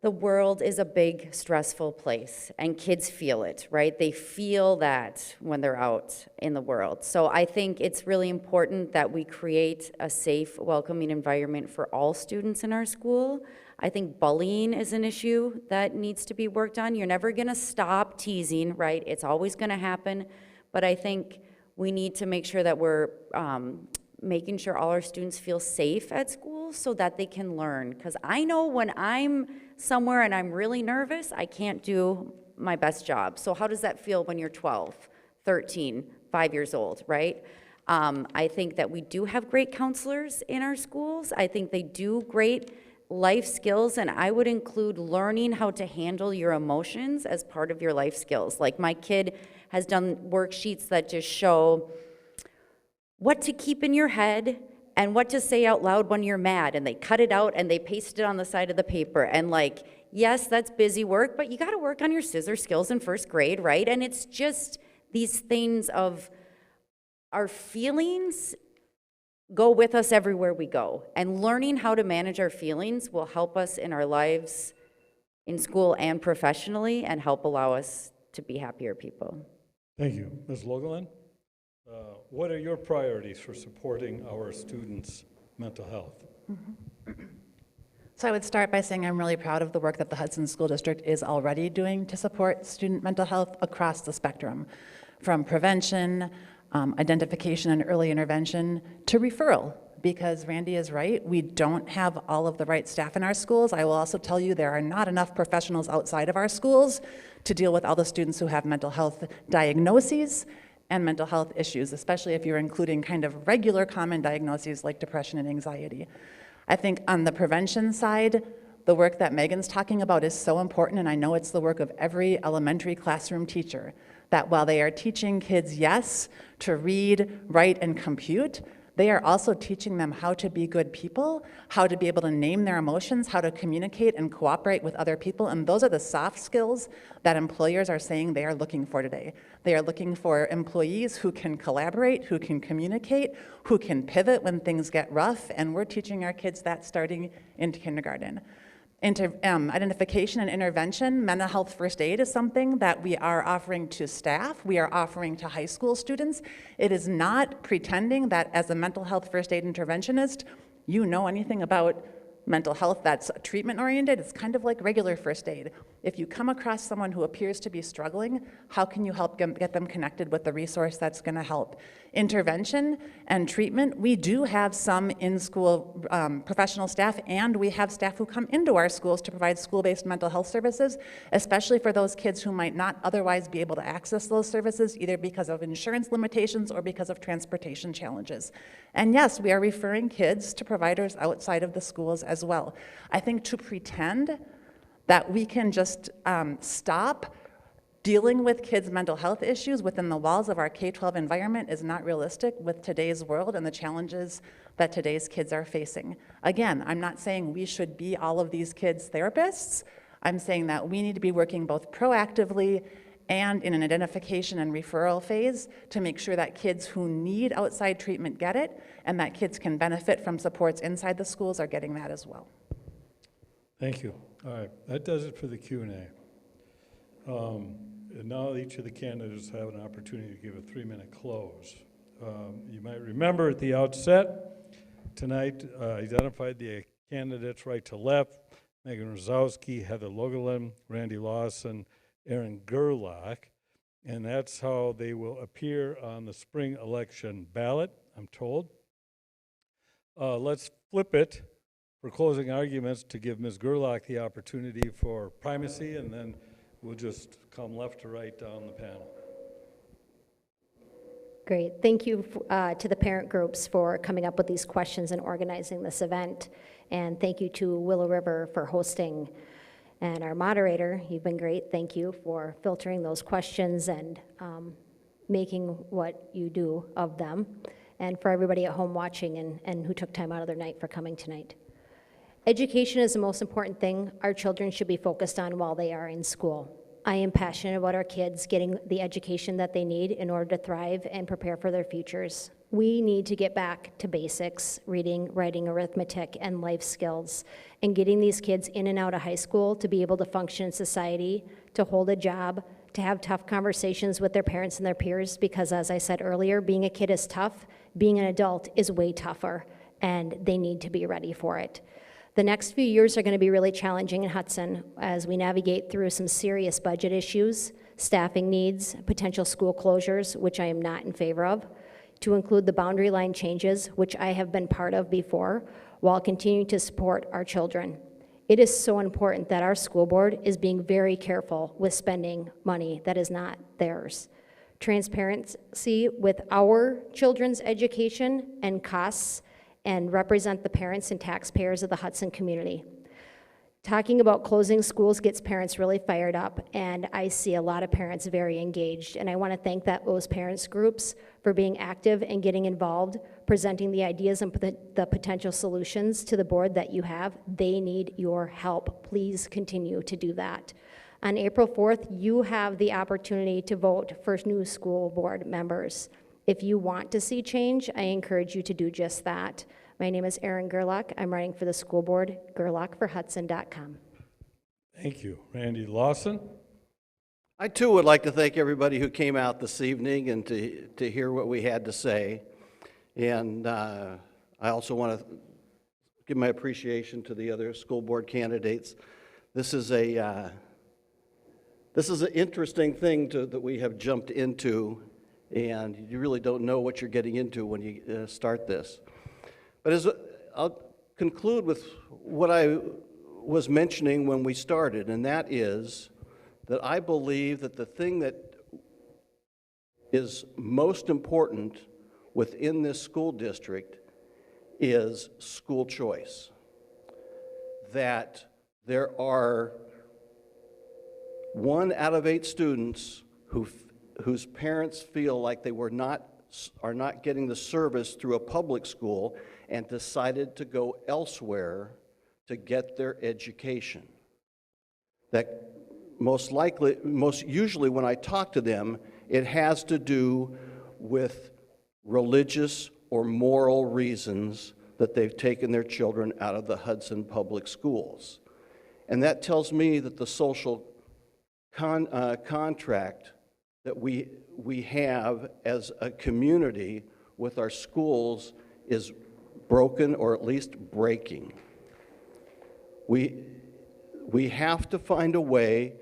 the world is a big, stressful place, and kids feel it, right? They feel that when they're out in the world. So I think it's really important that we create a safe, welcoming environment for all students in our school. I think bullying is an issue that needs to be worked on. You're never gonna stop teasing, right? It's always gonna happen, but I think we need to make sure that we're making sure all our students feel safe at school so that they can learn. Because I know when I'm somewhere and I'm really nervous, I can't do my best job. So how does that feel when you're 12, 13, 5 years old, right? I think that we do have great counselors in our schools. I think they do great life skills, and I would include learning how to handle your emotions as part of your life skills. Like my kid has done worksheets that just show what to keep in your head and what to say out loud when you're mad, and they cut it out and they paste it on the side of the paper. And like, yes, that's busy work, but you got to work on your scissor skills in first grade, right? And it's just these things of our feelings go with us everywhere we go, and learning how to manage our feelings will help us in our lives in school and professionally, and help allow us to be happier people. Thank you. Ms. Logelin, what are your priorities for supporting our students' mental health? So I would start by saying I'm really proud of the work that the Hudson School District is already doing to support student mental health across the spectrum, from prevention, identification and early intervention, to referral. Because Randy is right, we don't have all of the right staff in our schools. I will also tell you there are not enough professionals outside of our schools to deal with all the students who have mental health diagnoses and mental health issues, especially if you're including kind of regular common diagnoses like depression and anxiety. I think on the prevention side, the work that Megan's talking about is so important, and I know it's the work of every elementary classroom teacher, that while they are teaching kids, yes, to read, write, and compute, they are also teaching them how to be good people, how to be able to name their emotions, how to communicate and cooperate with other people, and those are the soft skills that employers are saying they are looking for today. They are looking for employees who can collaborate, who can communicate, who can pivot when things get rough, and we're teaching our kids that starting in kindergarten. Identification and intervention, mental health first aid is something that we are offering to staff, we are offering to high school students. It is not pretending that as a mental health first aid interventionist, you know anything about mental health that's treatment oriented. It's kind of like regular first aid. If you come across someone who appears to be struggling, how can you help get them connected with the resource that's going to help? Intervention and treatment, we do have some in-school professional staff, and we have staff who come into our schools to provide school-based mental health services, especially for those kids who might not otherwise be able to access those services, either because of insurance limitations or because of transportation challenges. And yes, we are referring kids to providers outside of the schools as well. I think to pretend that we can just stop dealing with kids' mental health issues within the walls of our K-12 environment is not realistic with today's world and the challenges that today's kids are facing. Again, I'm not saying we should be all of these kids' therapists. I'm saying that we need to be working both proactively and in an identification and referral phase to make sure that kids who need outside treatment get it, and that kids can benefit from supports inside the schools are getting that as well. Thank you. All right, that does it for the Q&A. And now each of the candidates have an opportunity to give a 3-minute close. You might remember at the outset, tonight identified the candidates right to left: Megan Rosowski, Heather Logelin, Randy Lawson, Aaron Gerlach, and that's how they will appear on the spring election ballot, I'm told. Let's flip it for closing arguments to give Ms. Gerlach the opportunity for primacy, and then we'll just come left to right down the panel. Great. Thank you to the parent groups for coming up with these questions and organizing this event. And thank you to Willow River for hosting. And our moderator, you've been great. Thank you for filtering those questions and making what you do of them. And for everybody at home watching and who took time out of their night for coming tonight. Education is the most important thing our children should be focused on while they are in school. I am passionate about our kids getting the education that they need in order to thrive and prepare for their futures. We need to get back to basics, reading, writing, arithmetic, and life skills, and getting these kids in and out of high school to be able to function in society, to hold a job, to have tough conversations with their parents and their peers, because as I said earlier, being a kid is tough, being an adult is way tougher, and they need to be ready for it. The next few years are going to be really challenging in Hudson as we navigate through some serious budget issues, staffing needs, potential school closures, which I am not in favor of, to include the boundary line changes, which I have been part of before, while continuing to support our children. It is so important that our school board is being very careful with spending money that is not theirs. Transparency with our children's education and costs, and represent the parents and taxpayers of the Hudson community. Talking about closing schools gets parents really fired up, and I see a lot of parents very engaged, and I want to thank those parents groups for being active and getting involved, presenting the ideas and the potential solutions to the board that you have. They need your help. Please continue to do that. On April 4th, you have the opportunity to vote for new school board members. If you want to see change, I encourage you to do just that. My name is Erin Gerlach. I'm running for the school board, gerlachforhudson.com. Thank you. Randy Lawson? I too would like to thank everybody who came out this evening and to hear what we had to say. And I also want to give my appreciation to the other school board candidates. This is an interesting thing that we have jumped into, and you really don't know what you're getting into when you start this. But I'll conclude with what I was mentioning when we started, and that is that I believe that the thing that is most important within this school district is school choice. That there are 1 out of 8 students whose parents feel like they are not getting the service through a public school and decided to go elsewhere to get their education. That most usually when I talk to them, it has to do with religious or moral reasons that they've taken their children out of the Hudson public schools. And that tells me that the social contract that we have as a community with our schools is broken, or at least breaking. We have to find a way.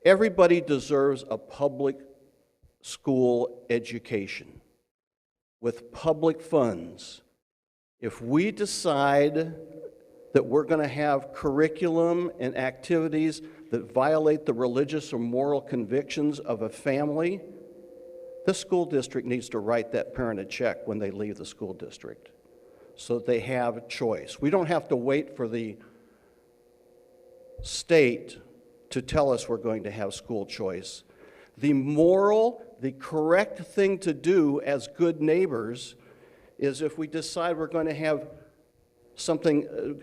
Everybody deserves a public school education with public funds. If we decide that we're going to have curriculum and activities that violate the religious or moral convictions of a family, the school district needs to write that parent a check when they leave the school district so that they have a choice. We don't have to wait for the state to tell us we're going to have school choice. The correct thing to do as good neighbors is, if we decide we're going to have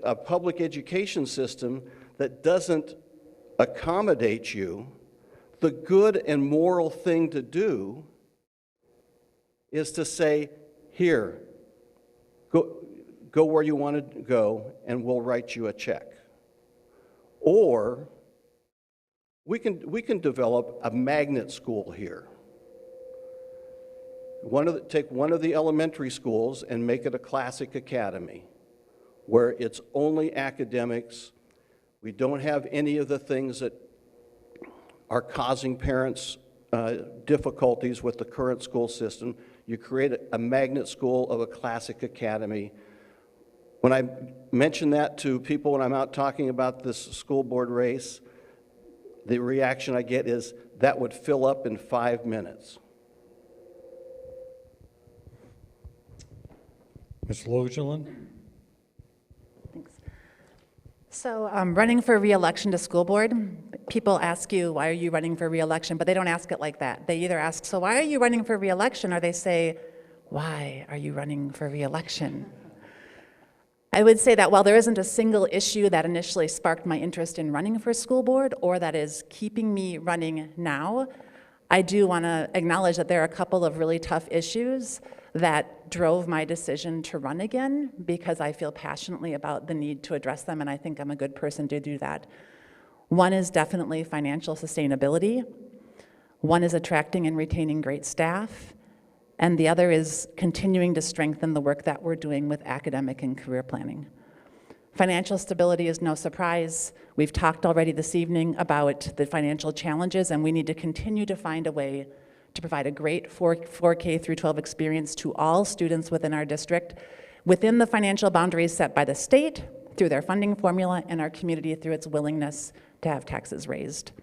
a public education system that doesn't accommodate you, the good and moral thing to do is to say, here, go where you want to go, and we'll write you a check. Or we can develop a magnet school here. Take one of the elementary schools and make it a classic academy, where it's only academics. We don't have any of the things that are causing parents difficulties with the current school system. You create a magnet school of a classic academy. When I mention that to people when I'm out talking about this school board race, the reaction I get is, that would fill up in 5 minutes. Ms. Logelin? So running for re-election to school board, people ask you, why are you running for re-election? But they don't ask it like that. They either ask, so why are you running for re-election? Or they say, why are you running for re-election? I would say that while there isn't a single issue that initially sparked my interest in running for school board or that is keeping me running now, I do want to acknowledge that there are a couple of really tough issues that drove my decision to run again because I feel passionately about the need to address them, and I think I'm a good person to do that. One is definitely financial sustainability. One is attracting and retaining great staff. And the other is continuing to strengthen the work that we're doing with academic and career planning. Financial stability is no surprise. We've talked already this evening about the financial challenges, and we need to continue to find a way to provide a great 4K through 12 experience to all students within our district, within the financial boundaries set by the state, through their funding formula, and our community through its willingness to have taxes raised.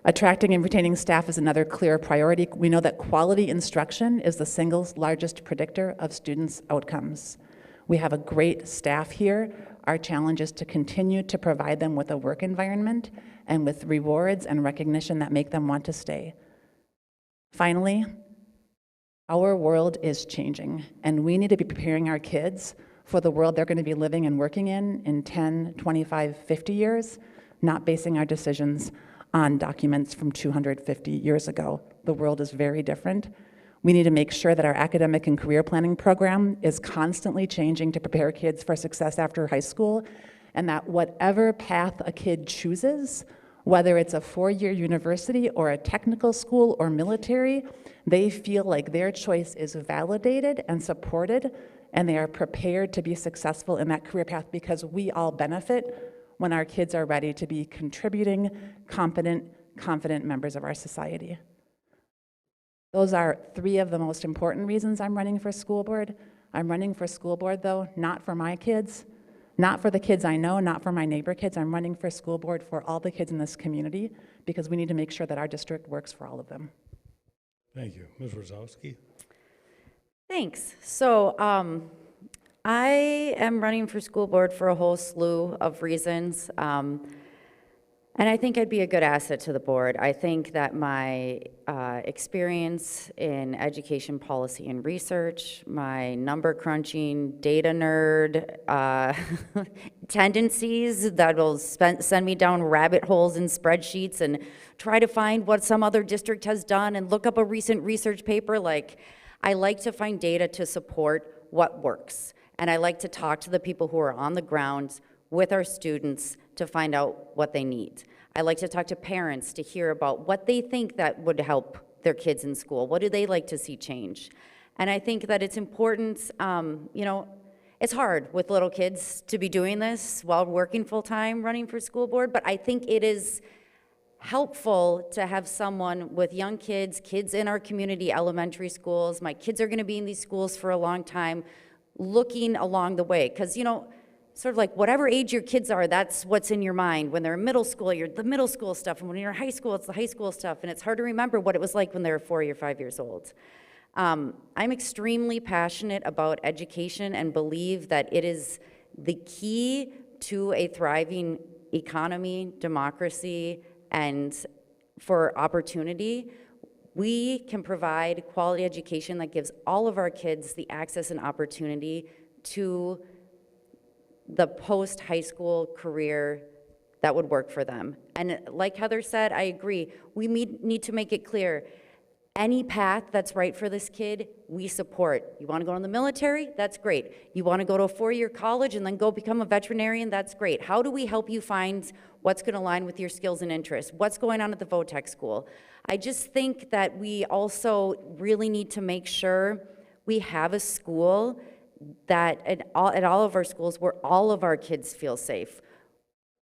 Attracting and retaining staff is another clear priority. We know that quality instruction is the single largest predictor of students' outcomes. We have a great staff here. Our challenge is to continue to provide them with a work environment and with rewards and recognition that make them want to stay. Finally, our world is changing, and we need to be preparing our kids for the world they're going to be living and working in 10, 25, 50 years, not basing our decisions on documents from 250 years ago. The world is very different. We need to make sure that our academic and career planning program is constantly changing to prepare kids for success after high school, and that whatever path a kid chooses, whether it's a 4-year university or a technical school or military, they feel like their choice is validated and supported, and they are prepared to be successful in that career path because we all benefit when our kids are ready to be contributing, competent, confident members of our society. Those are 3 of the most important reasons I'm running for school board. I'm running for school board, though, not for my kids, not for the kids I know, not for my neighbor kids. I'm running for school board for all the kids in this community because we need to make sure that our district works for all of them. Thank you. Ms. Rosowski? Thanks. So I am running for school board for a whole slew of reasons. And I think I'd be a good asset to the board. I think that my experience in education policy and research, my number crunching, data nerd tendencies that will send me down rabbit holes in spreadsheets and try to find what some other district has done and look up a recent research paper. Like, I like to find data to support what works. And I like to talk to the people who are on the ground with our students to find out what they need. I like to talk to parents to hear about what they think that would help their kids in school. What do they like to see change? And I think that it's important, you know, it's hard with little kids to be doing this while working full-time running for school board, but I think it is helpful to have someone with young kids, kids in our community, elementary schools. My kids are gonna be in these schools for a long time, looking along the way. Because, you know, sort of like whatever age your kids are, that's what's in your mind. When they're in middle school, you're the middle school stuff, and when you're in high school, it's the high school stuff, and it's hard to remember what it was like when they were 4 or 5 years old. I'm extremely passionate about education and believe that it is the key to a thriving economy, democracy, and for opportunity. We can provide quality education that gives all of our kids the access and opportunity to the post-high school career that would work for them. And like Heather said, I agree. We need to make it clear, any path that's right for this kid, we support. You want to go in the military? That's great. You want to go to a 4-year college and then go become a veterinarian? That's great. How do we help you find what's going to align with your skills and interests? What's going on at the VOTEC school? I just think that we also really need to make sure we have a school that at all of our schools where all of our kids feel safe.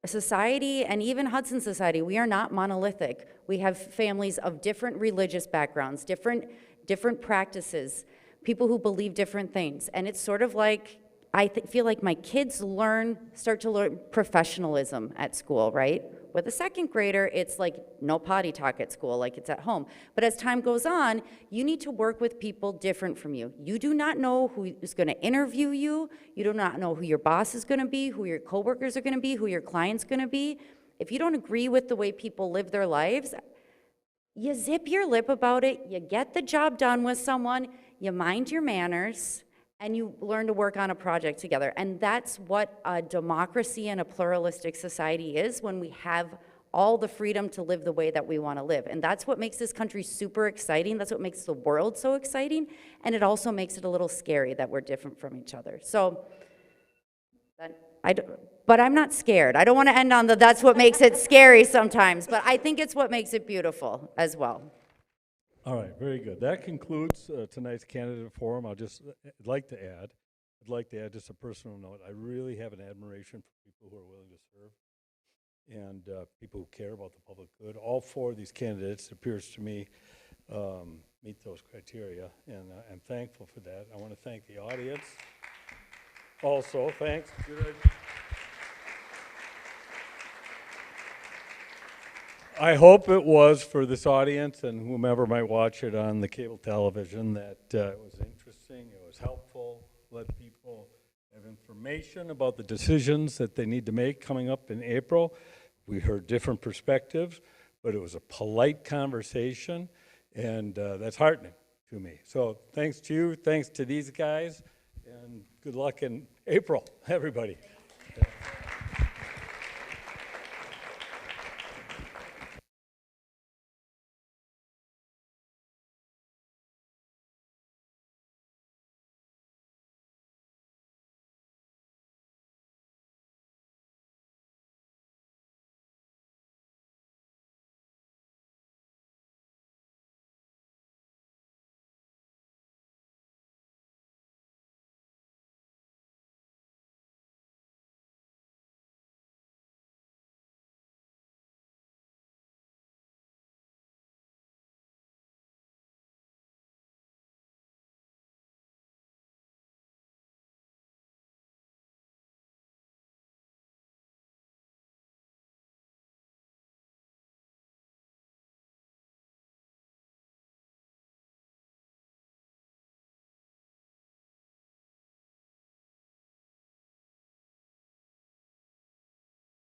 Society, and even Hudson society, we are not monolithic. We have families of different religious backgrounds, different practices, people who believe different things. And it's sort of like, I feel like my kids start to learn professionalism at school, right? With a second grader, it's like no potty talk at school, like it's at home. But as time goes on, you need to work with people different from you. You do not know who is going to interview you. You do not know who your boss is going to be, who your coworkers are going to be, who your client's going to be. If you don't agree with the way people live their lives, you zip your lip about it, you get the job done with someone, you mind your manners, and you learn to work on a project together. And that's what a democracy and a pluralistic society is, when we have all the freedom to live the way that we want to live. And that's what makes this country super exciting. That's what makes the world so exciting. And it also makes it a little scary that we're different from each other. So, but I'm not scared. I don't want to end on that's what makes it scary sometimes, but I think it's what makes it beautiful as well. All right, very good. That concludes tonight's candidate forum. I'd like to add just a personal note. I really have an admiration for people who are willing to serve and people who care about the public good. All four of these candidates, it appears to me, meet those criteria, and I'm thankful for that. I want to thank the audience. Also, thanks. I hope it was for this audience and whomever might watch it on the cable television that it was interesting, it was helpful, let people have information about the decisions that they need to make coming up in April. We heard different perspectives, but it was a polite conversation, and that's heartening to me. So thanks to you, thanks to these guys, and good luck in April, everybody.